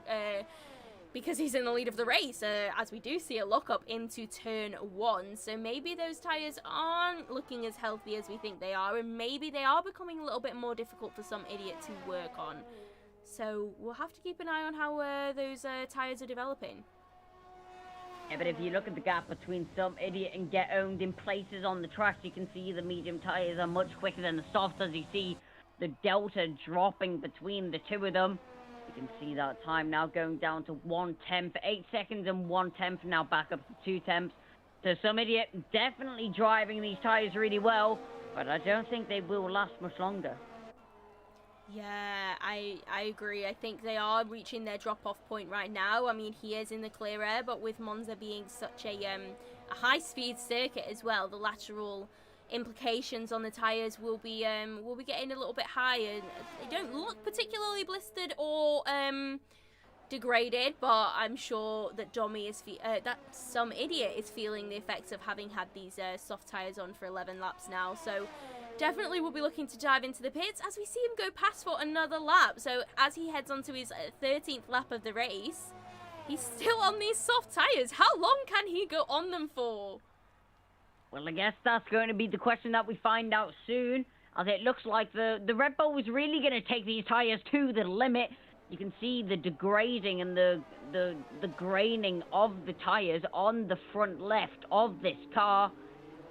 because he's in the lead of the race, as we do see a lock-up into turn 1. So maybe those tyres aren't looking as healthy as we think they are, and maybe they are becoming a little bit more difficult for some idiot to work on. So we'll have to keep an eye on how those tyres are developing. Yeah, but if you look at the gap between some idiot and Get Owned in places on the tracks, you can see the medium tyres are much quicker than the softs, as you see the delta dropping between the two of them. You can see that time now going down to 1/10, 8 seconds and 1/10, now back up to 2/10. So some idiot definitely driving these tyres really well, but I don't think they will last much longer. Yeah, I agree. I think they are reaching their drop-off point right now. I mean, he is in the clear air, but with Monza being such a high-speed circuit as well, the lateral implications on the tyres will be getting a little bit higher. They don't look particularly blistered or degraded, but I'm sure that that some idiot is feeling the effects of having had these soft tyres on for 11 laps now. So definitely will be looking to dive into the pits as we see him go past for another lap. So as he heads on to his 13th lap of the race, he's still on these soft tyres. How long can he go on them for? Well, I guess that's going to be the question that we find out soon, as it looks like the Red Bull was really going to take these tyres to the limit. You can see the degrading and the graining of the tyres on the front left of this car.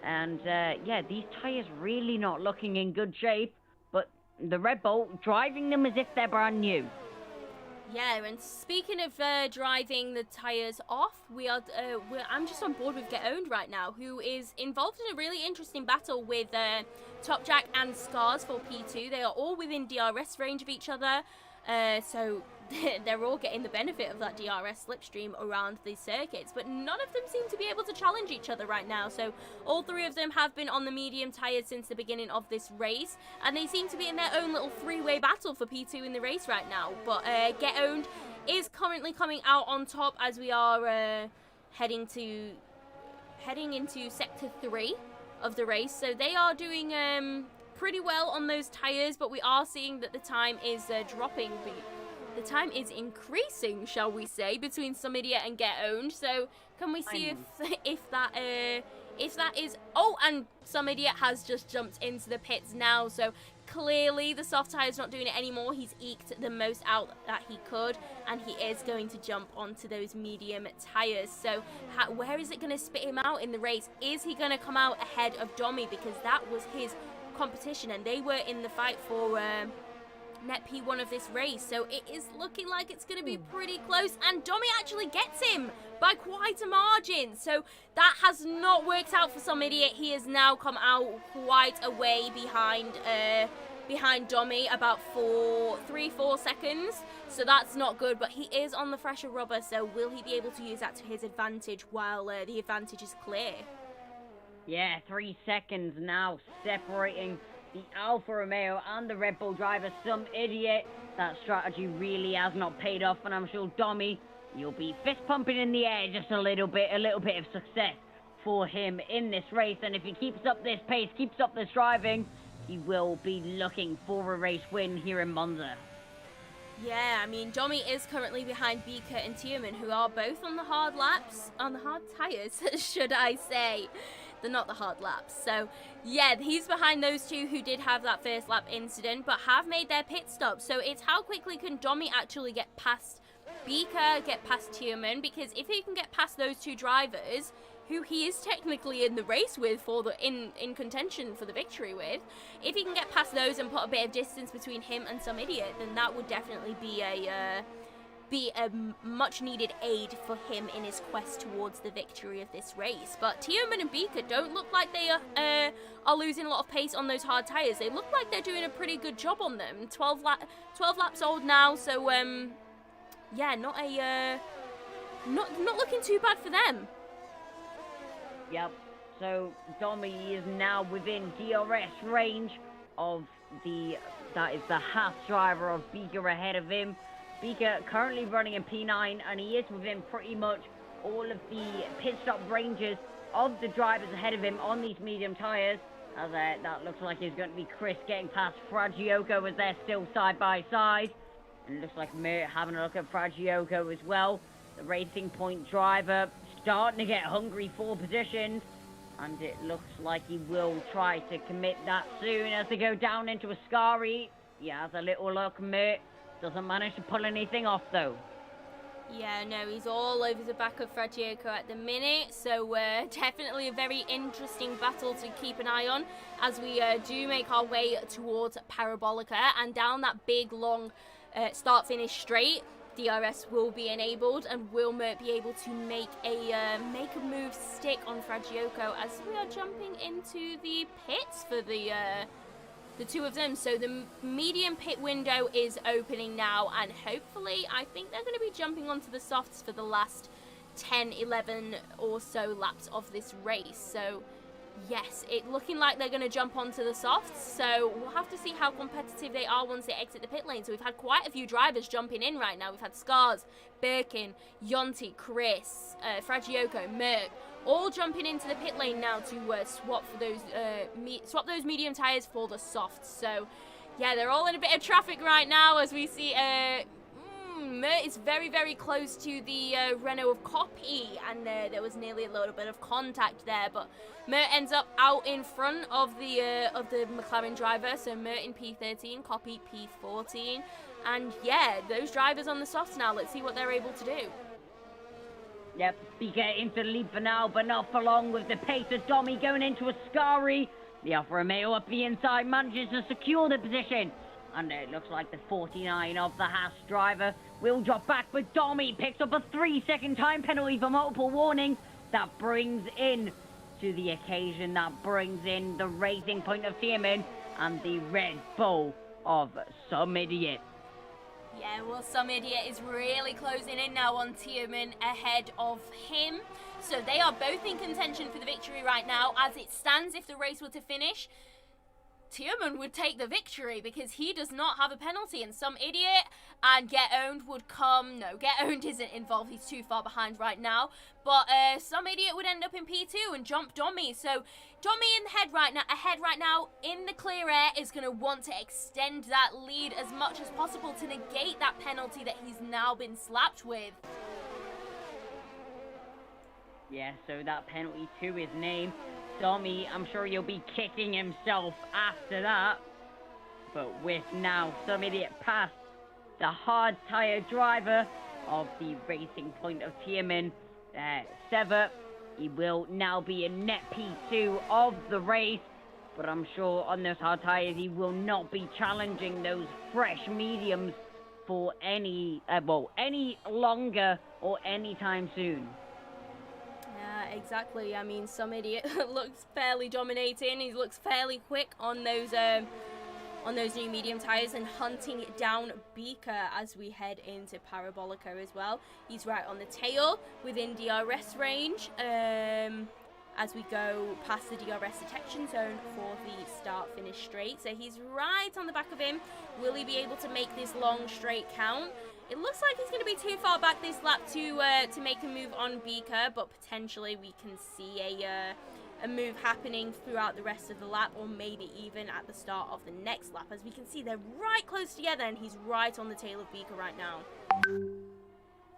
And, yeah, these tyres really not looking in good shape, but the Red Bull driving them as if they're brand new. Yeah, and speaking of driving the tyres off, I'm just on board with Get Owned right now, who is involved in a really interesting battle with Top Jack and Scars for P2. They are all within DRS range of each other, so they're all getting the benefit of that DRS slipstream around these circuits, but none of them seem to be able to challenge each other right now. So all three of them have been on the medium tyres since the beginning of this race, and they seem to be in their own little three-way battle for P2 in the race right now. But Get Owned is currently coming out on top as we are heading into sector 3 of the race. So they are doing pretty well on those tyres, but we are seeing that the time is dropping. The time is increasing, shall we say, between Some Idiot and Get Owned. So can we see if that is... Oh, and Some Idiot has just jumped into the pits now. So clearly the soft tyre's not doing it anymore. He's eked the most out that he could, and he is going to jump onto those medium tyres. So where is it going to spit him out in the race? Is he going to come out ahead of Dommy? Because that was his competition, and they were in the fight for net P1 of this race, so it is looking like it's going to be pretty close, and Dommy actually gets him by quite a margin. So that has not worked out for Some Idiot. He has now come out quite a way behind Dommy, about 3-4 seconds, so that's not good, but he is on the fresher rubber, so will he be able to use that to his advantage while the advantage is clear? Yeah, 3 seconds now separating the Alfa Romeo and the Red Bull driver. Some Idiot. That strategy really has not paid off, and I'm sure Dommy, you'll be fist pumping in the air. Just a little bit of success for him in this race, and if he keeps up this pace, keeps up this driving, he will be looking for a race win here in Monza. Yeah, I mean, Dommy is currently behind Beaker and Tierman, who are both on the hard tyres, should I say. They're not the hard laps. So, yeah, he's behind those two who did have that first lap incident, but have made their pit stop. So it's how quickly can Dommy actually get past Beaker, get past Tierman, because if he can get past those two drivers, who he is technically in the race with for the in contention for the victory with, if he can get past those and put a bit of distance between him and Some Idiot, then that would definitely be a much needed aid for him in his quest towards the victory of this race. But Tierman and Beaker don't look like they are losing a lot of pace on those hard tyres. They look like they're doing a pretty good job on them. 12 laps old now, so yeah, not looking too bad for them. Yep, so Dommy is now within DRS range of that is the Haas driver of Beaker ahead of him. Beaker currently running in P9, and he is within pretty much all of the pit stop ranges of the drivers ahead of him on these medium tyres. As that looks like it's going to be Chris getting past Fragioco as they're still side by side. And it looks like Mert having a look at Fragioco as well. The Racing Point driver starting to get hungry for positions, and it looks like he will try to commit that soon as they go down into Ascari. He has a little look. Mert doesn't manage to pull anything off though. Yeah, no, he's all over the back of Fragioco at the minute, so definitely a very interesting battle to keep an eye on as we do make our way towards Parabolica, and down that big long start-finish straight. DRS will be enabled, and will Mert be able to make a move stick on Fragioco as we are jumping into the pits for the two of them. So the medium pit window is opening now, and hopefully I think they're going to be jumping onto the softs for the last 10, 11 or so laps of this race. So yes, it looking like they're going to jump onto the softs, so we'll have to see how competitive they are once they exit the pit lane. So we've had quite a few drivers jumping in right now. We've had Scars, Birkin, Yonti, Chris, Fragioco, Merck, all jumping into the pit lane now to swap those medium tyres for the softs. So yeah, they're all in a bit of traffic right now as we see Mert is very, very close to the Renault of Copy, and there was nearly a little bit of contact there, but Mert ends up out in front of the McLaren driver. So Mert in P13, Copy P14, and yeah, those drivers on the softs now. Let's see what they're able to do. Yep, Beaker into the lead for now, but not for long with the pace of Dommy going into Ascari. The Alfa Romeo up the inside manages to secure the position. And it looks like the 49 of the Haas driver will drop back, but Dommy picks up a 3-second time penalty for multiple warnings. That brings in to the occasion, that brings in the Racing Point of Tierman and the Red Bull of Some Idiot. Yeah, well, some idiot is really closing in now on Tierman ahead of him. So they are both in contention for the victory right now. As it stands, if the race were to finish, Tierman would take the victory because he does not have a penalty, and some idiot and Get Owned would come. No, Get Owned isn't involved. He's too far behind right now. But some idiot would end up in P2 and jump Dommy. So Dommy ahead right now in the clear air is going to want to extend that lead as much as possible to negate that penalty that he's now been slapped with. Yeah, so that penalty to his name. Dommy, I'm sure he'll be kicking himself after that. But with now some idiot past the hard tyre driver of the Racing Point of Tierman, Sever, he will now be in net P2 of the race. But I'm sure on those hard tyres he will not be challenging those fresh mediums for any longer or anytime soon. Yeah, exactly. I mean, some idiot looks fairly dominating. He looks fairly quick on those new medium tires and hunting down Beaker as we head into Parabolica as well. He's right on the tail within DRS range as we go past the DRS detection zone for the start-finish straight. So he's right on the back of him. Will he be able to make this long straight count? It looks like he's going to be too far back this lap to make a move on Beaker, but potentially we can see a move happening throughout the rest of the lap, or maybe even at the start of the next lap. As we can see, they're right close together, and he's right on the tail of Beaker right now.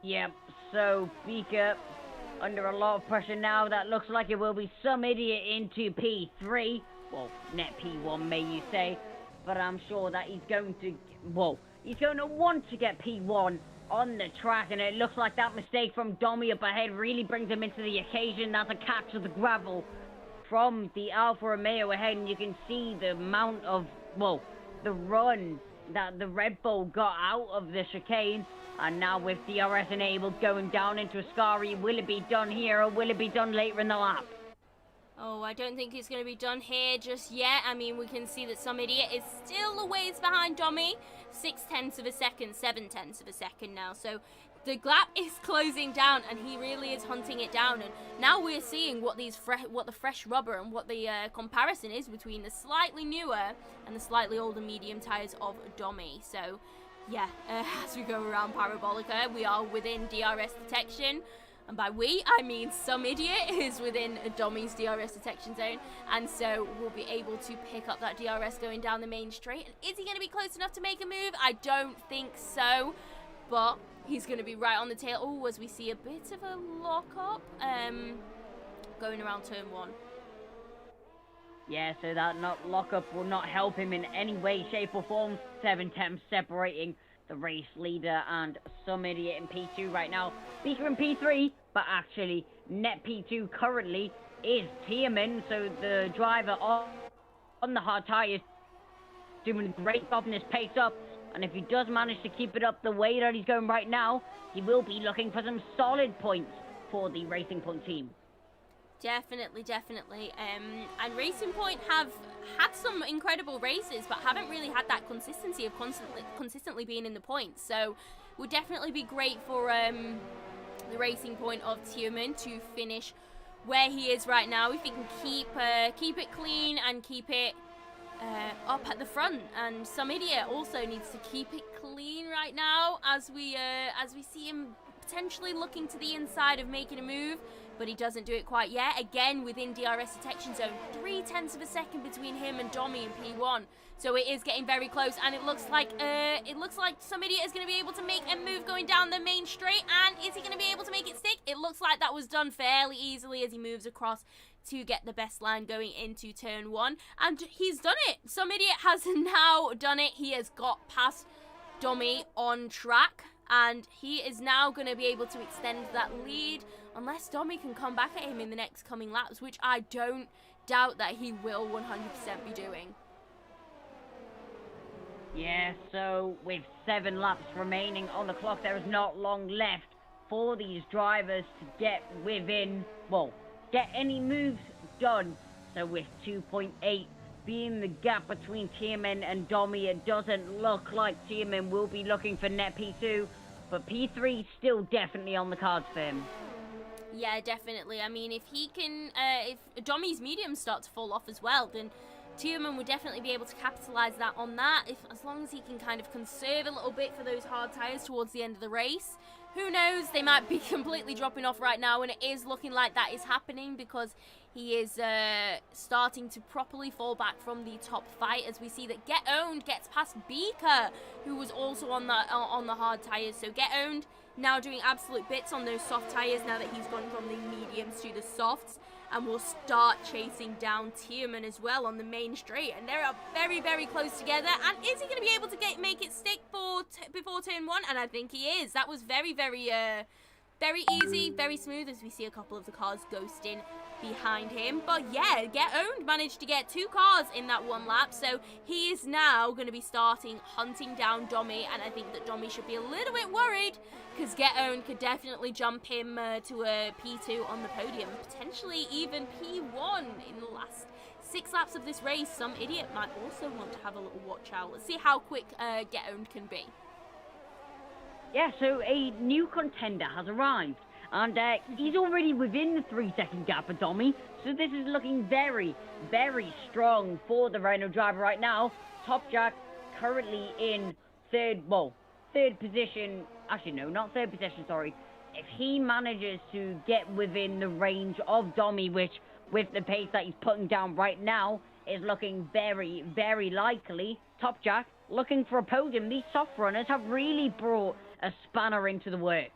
Yep, so Beaker under a lot of pressure now. That looks like it will be some idiot into P3. Well, net P1, may you say. But I'm sure that he's going to want to get P1 on the track, and it looks like that mistake from Dommy up ahead really brings him into the occasion. That's a catch of the gravel from the Alfa Romeo ahead, and you can see the amount of, the run that the Red Bull got out of the chicane. And now with DRS enabled going down into Ascari, will it be done here or will it be done later in the lap? Oh, I don't think it's going to be done here just yet. I mean, we can see that some idiot is still a ways behind Dommy. 0.6 of a second, 0.7 of a second now. So the gap is closing down, and he really is hunting it down. And now we're seeing what the fresh rubber and what the comparison is between the slightly newer and the slightly older medium tires of Dommy. So yeah, as we go around Parabolica, we are within DRS detection. And by we, I mean some idiot is within Dommy's DRS detection zone. And so we'll be able to pick up that DRS going down the main straight. And is he going to be close enough to make a move? I don't think so. But he's going to be right on the tail. Oh, as we see a bit of a lock-up going around turn 1. Yeah, so that lock-up will not help him in any way, shape or form. 7 temps separating the race leader and some idiot in P2 right now. Beaker in P3, but actually net P2 currently is Tierman, so the driver on the hard tyres doing a great job in his pace up. And if he does manage to keep it up the way that he's going right now, he will be looking for some solid points for the Racing Point team. Definitely. And Racing Point have had some incredible races, but haven't really had that consistency of consistently being in the points. So would definitely be great for the Racing Point of Tierman to finish where he is right now. If he can keep it clean and keep it up at the front. And some idiot also needs to keep it clean right now as we see him potentially looking to the inside of making a move, but he doesn't do it quite yet. Again, within DRS detection zone, 0.3 of a second between him and Dommy in P1. So it is getting very close, and it looks like some idiot is going to be able to make a move going down the main straight. And is he going to be able to make it stick? It looks like that was done fairly easily as he moves across to get the best line going into turn 1, and he's done it. Some idiot has now done it. He has got past Dommy on track, and he is now going to be able to extend that lead unless Dommy can come back at him in the next coming laps, which I don't doubt that he will 100% be doing. Yeah, so with 7 laps remaining on the clock, there is not long left for these drivers to get within, get any moves done. So with 2.8 being the gap between Tiemann and Domi, it doesn't look like Tiemann will be looking for net P2, but P3 still definitely on the cards for him. Yeah, definitely. I mean, if he can, if Domi's mediums start to fall off as well, then Tiemann would definitely be able to capitalise on that, as long as he can kind of conserve a little bit for those hard tyres towards the end of the race. Who knows, they might be completely dropping off right now, and it is looking like that is happening because he is starting to properly fall back from the top fight, as we see that Get Owned gets past Beaker, who was also on the hard tyres. So Get Owned now doing absolute bits on those soft tyres now that he's gone from the mediums to the softs, and will start chasing down Tiemann as well on the main straight, and they are very, very close together. And is he going to be able to make it stick before turn 1? And I think he is. That was very, very easy, very smooth, as we see a couple of the cars ghosting behind him. But yeah, Get Owned managed to get 2 cars in that 1 lap, so he is now going to be starting hunting down Domi, and I think that Domi should be a little bit worried because Get Owned could definitely jump him to a P2 on the podium, potentially even P1 in the last 6 laps of this race. Some idiot might also want to have a little watch out. Let's see how quick Get Owned can be. Yeah, so a new contender has arrived, and he's already within the 3-second gap of Domi, so this is looking very, very strong for the Renault driver right now. Top Jack currently in third position, actually no, not third position, sorry. If he manages to get within the range of Domi, which with the pace that he's putting down right now is looking very, very likely, Top Jack looking for a podium. These soft runners have really brought a spanner into the works.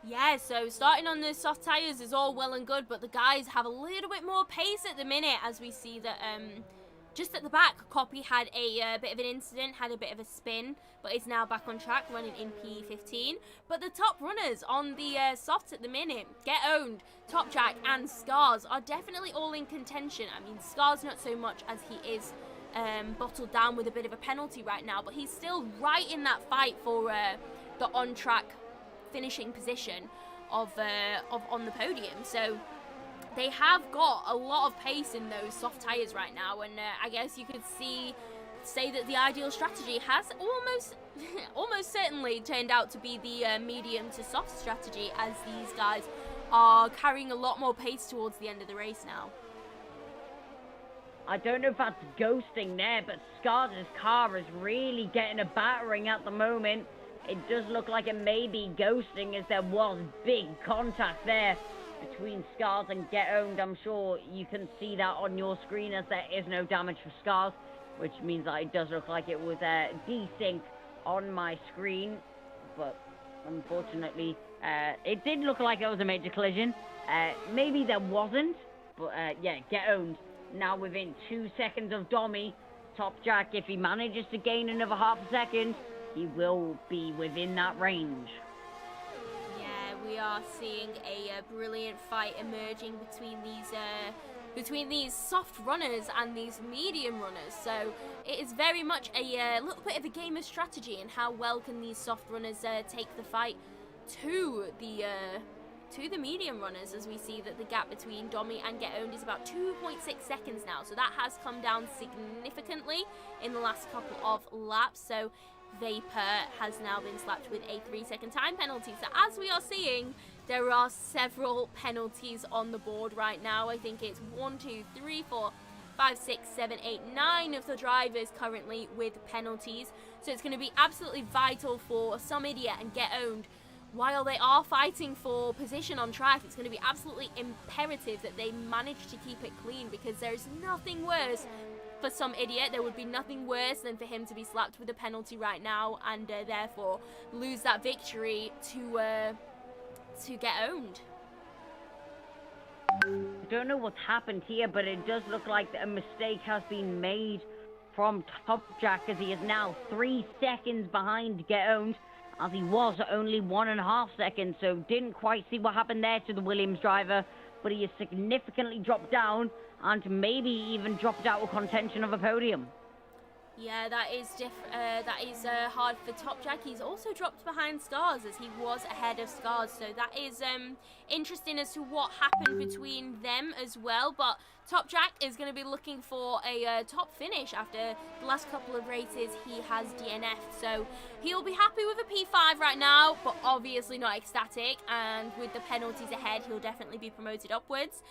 Yeah, so starting on the soft tyres is all well and good, but the guys have a little bit more pace at the minute, as we see that just at the back, Copy had a bit of an incident, had a bit of a spin, but is now back on track, running in P15. But the top runners on the softs at the minute, Get Owned, Top Jack, and Scars are definitely all in contention. I mean, Scars not so much, as he is bottled down with a bit of a penalty right now, but he's still right in that fight for the on-track finishing position of on the podium. So they have got a lot of pace in those soft tyres right now, and I guess you could say that the ideal strategy has almost certainly turned out to be the medium to soft strategy, as these guys are carrying a lot more pace towards the end of the race now. I don't know if that's ghosting there, but Scars' car is really getting a battering at the moment. It does look like it may be ghosting, as there was big contact there between Scars and Get Owned. I'm sure you can see that on your screen, as there is no damage for Scars, which means that it does look like it was desync on my screen. But unfortunately, it did look like it was a major collision. Maybe there wasn't, but yeah, Get Owned now within 2 seconds of Domi. Top Jack, if he manages to gain another half a second, he will be within that range. Yeah, we are seeing a brilliant fight emerging between these soft runners and these medium runners. So it is very much a little bit of a game of strategy, and how well can these soft runners take the fight to the medium runners, as we see that the gap between Domi and Get Owned is about 2.6 seconds now. So that has come down significantly in the last couple of laps. So Vapor has now been slapped with a 3-second time penalty. So as we are seeing, there are several penalties on the board right now. I think it's 1, 2, 3, 4, 5, 6, 7, 8, 9 of the drivers currently with penalties. So it's going to be absolutely vital for Some Idiot and Get Owned, while they are fighting for position on track. It's going to be absolutely imperative that they manage to keep it clean, because there's nothing worse for Some Idiot. There would be nothing worse than for him to be slapped with a penalty right now, and therefore lose that victory to Get Owned. I don't know what's happened here, but it does look like a mistake has been made from Top Jack, as he is now 3 seconds behind Get Owned, as he was only 1.5 seconds. So didn't quite see what happened there to the Williams driver, but he has significantly dropped down, and maybe even dropped out of contention of a podium. Yeah, that is hard for Top Jack. He's also dropped behind Scars as he was ahead of Scars, so that is interesting as to what happened between them as well. But Top Jack is going to be looking for a top finish after the last couple of races he has DNF'd, so he'll be happy with a P5 right now, but obviously not ecstatic, and with the penalties ahead, he'll definitely be promoted upwards.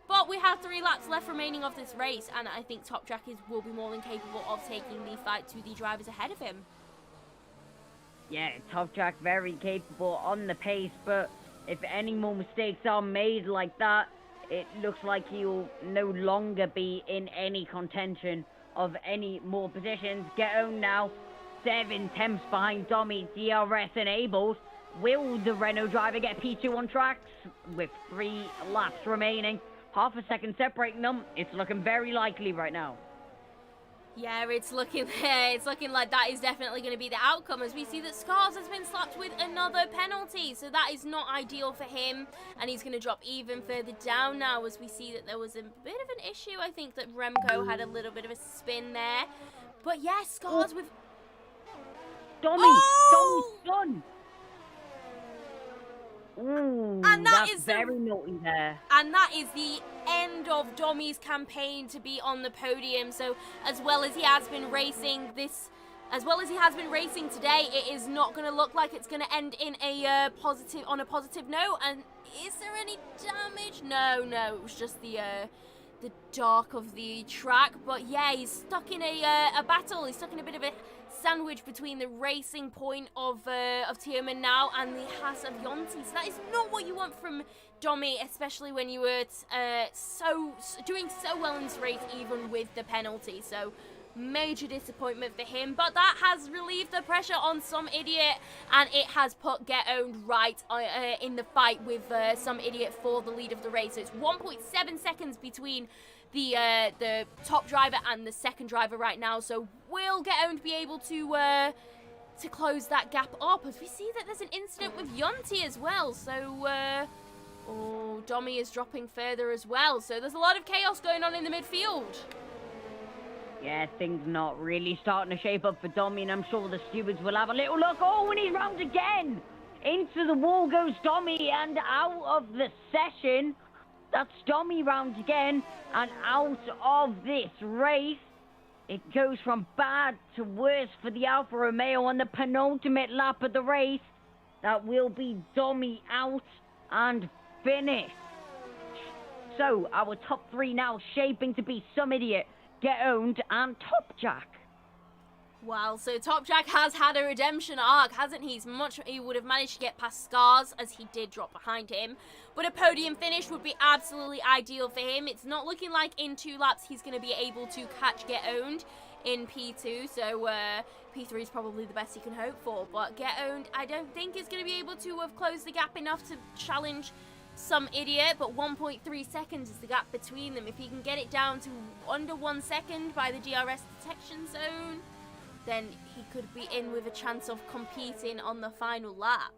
But we have 3 laps left remaining of this race, and I think Top Jack will be more than capable of taking the fight to the drivers ahead of him. Yeah, Top Jack very capable on the pace, but if any more mistakes are made like that, it looks like he'll no longer be in any contention of any more positions. Get on now, 7 tenths behind Dommy, DRS enabled. Will the Renault driver get P2 on tracks with 3 laps remaining? Half a second separating them. It's looking very likely right now. Yeah, it's looking like that is definitely going to be the outcome, as we see that Scars has been slapped with another penalty. So that is not ideal for him, and he's going to drop even further down now, as we see that there was a bit of an issue. I think that Remco had a little bit of a spin there. But yeah, Scars with... Dommy's done! Ooh, and that's very naughty there. And that is the end of Dommy's campaign to be on the podium. So as well as he has been racing today, it is not going to look like it's going to end in a positive note. And is there any damage? No, it was just the dark of the track. But yeah, he's stuck in a battle. He's stuck in a bit of a sandwich between the racing point of Tierman now and the Haas of Yonti. So that is not what you want from Dommy, especially when you were doing so well in this race, even with the penalty. So major disappointment for him, but that has relieved the pressure on Some Idiot, and it has put Get Owned right in the fight with Some Idiot for the lead of the race. So it's 1.7 seconds between the top driver and the second driver right now. So will Get Owned be able to close that gap up, as we see that there's an incident with Yonti as well. So Dommy is dropping further as well. So there's a lot of chaos going on in the midfield. Yeah, things not really starting to shape up for Dommy, and I'm sure the stewards will have a little look. Oh, and he's round again! Into the wall goes Dommy, and out of the session. That's Dommy round again, and out of this race. It goes from bad to worse for the Alfa Romeo on the penultimate lap of the race. That will be Dommy out and finished. So, our top 3 now shaping to be Some Idiot, Get Owned, and Top Jack. Wow, so Top Jack has had a redemption arc, hasn't he? He would have managed to get past Scars, as he did drop behind him. But a podium finish would be absolutely ideal for him. It's not looking like in 2 laps he's going to be able to catch Get Owned in P2. So P3 is probably the best he can hope for. But Get Owned, I don't think is going to be able to have closed the gap enough to challenge Some Idiot. But 1.3 seconds is the gap between them. If he can get it down to under 1 second by the DRS detection zone, then he could be in with a chance of competing on the final lap.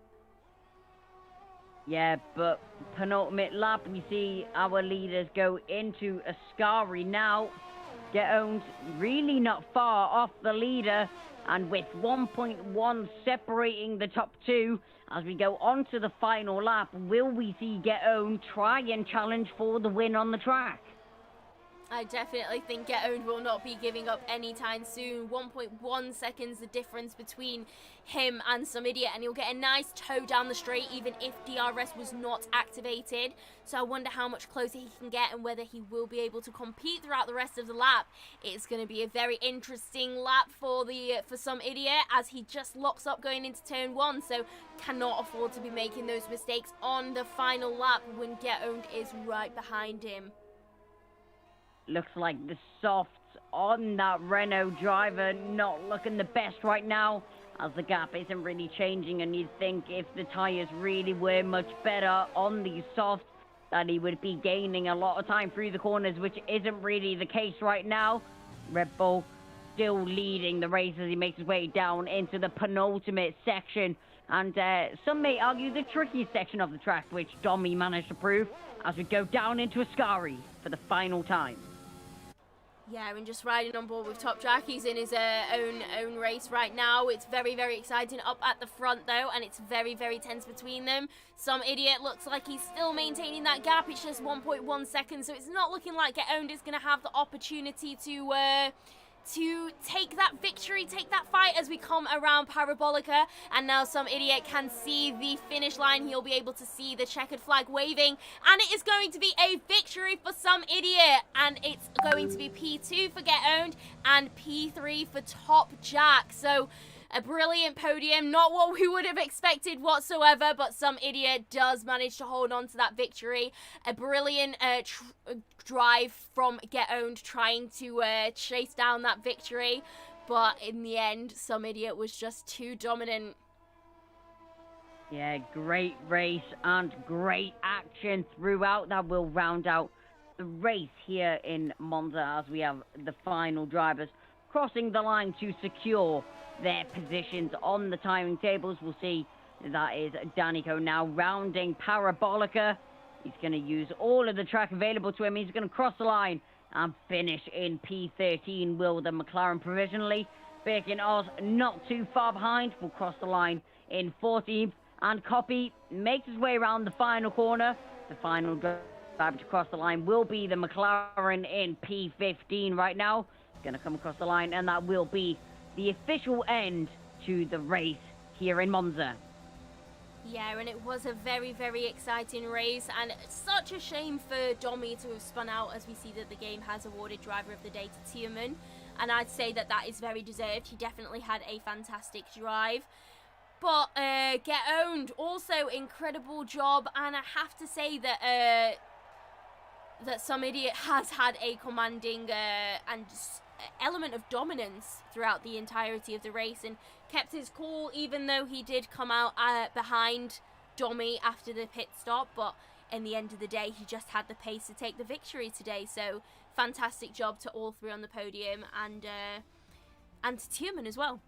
Yeah, but penultimate lap, we see our leaders go into Ascari now. Get Owned really not far off the leader, and with 1.1 separating the top 2, as we go on to the final lap, will we see Get Owned try and challenge for the win on the track? I definitely think Get Owned will not be giving up anytime soon. 1.1 seconds the difference between him and Some Idiot, and he'll get a nice toe down the straight even if DRS was not activated. So I wonder how much closer he can get and whether he will be able to compete throughout the rest of the lap. It's going to be a very interesting lap for Some Idiot, as he just locks up going into turn 1, so cannot afford to be making those mistakes on the final lap when Get Owned is right behind him. Looks like the softs on that Renault driver not looking the best right now, as the gap isn't really changing, and you'd think if the tyres really were much better on these softs that he would be gaining a lot of time through the corners, which isn't really the case right now. Red Bull still leading the race as he makes his way down into the penultimate section, and some may argue the trickiest section of the track, which Dommy managed to prove, as we go down into Ascari for the final time. Yeah, and just riding on board with Top Jack. He's in his own race right now. It's very, very exciting up at the front, though, and it's very, very tense between them. Some idiot looks like he's still maintaining that gap. It's just 1.1 seconds, so it's not looking like Get Owned is going to have the opportunity to take that victory, take that fight as we come around Parabolica. And now Some Idiot can see the finish line. He'll be able to see the checkered flag waving. And it is going to be a victory for Some Idiot. And it's going to be P2 for Get Owned and P3 for Top Jack. So a brilliant podium, not what we would have expected whatsoever, but Some Idiot does manage to hold on to that victory. A brilliant drive from Get Owned trying to chase down that victory, but in the end, Some Idiot was just too dominant. Yeah, great race and great action throughout. That will round out the race here in Monza as we have the final drivers crossing the line to secure their positions on the timing tables. We'll see that is Danico now rounding Parabolica. He's going to use all of the track available to him. He's going to cross the line and finish in P13. Will the McLaren provisionally. Birkin Oz not too far behind. Will cross the line in 14th. And Copy makes his way around the final corner. The final driver to cross the line will be the McLaren in P15 right now. He's going to come across the line, and that will be the official end to the race here in Monza. Yeah, and it was a very, very exciting race, and such a shame for Domi to have spun out, as we see that the game has awarded Driver of the Day to Tierman, and I'd say that that is very deserved. He definitely had a fantastic drive. But Get Owned, also incredible job, and I have to say that that Some Idiot has had a commanding and element of dominance throughout the entirety of the race and kept his cool, even though he did come out behind Domi after the pit stop. But in the end of the day, he just had the pace to take the victory today. So fantastic job to all three on the podium, and to Tierman as well.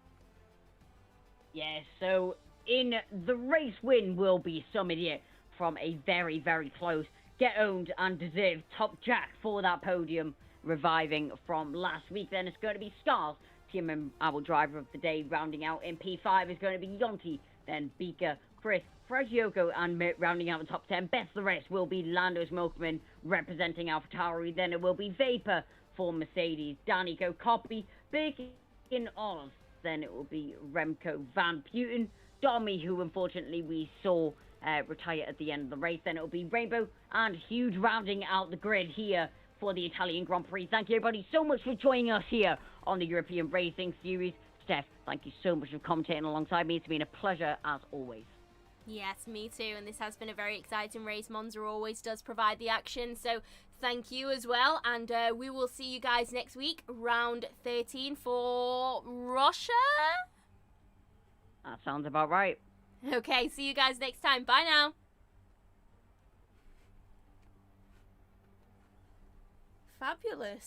Yeah, so in the race win will be Some Idiot from a very, very close Get Owned and deserved Top Jack for that podium, reviving from last week. Then it's going to be Stars, Tierman, our driver of the day. Rounding out in P5 is going to be Yonti, then Beaker, Chris, Fragioko, and Mitt rounding out the top 10. Best of the rest will be Lando's Milkman representing AlphaTauri. Then it will be Vapor for Mercedes, Danico, Copy, Birkin Oz. Then it will be Remco Van Putten, Domi, who unfortunately we saw retire at the end of the race. Then it will be Rainbow and Huge rounding out the grid here for the Italian Grand Prix. Thank you everybody so much for joining us here on the European Racing Series. Steph, thank you so much for commentating alongside me. It's been a pleasure as always. Yes, me too, and this has been a very exciting race. Monza always does provide the action, so thank you as well, and we will see you guys next week, round 13 for Russia? That sounds about right. Okay, see you guys next time. Bye now. Fabulous.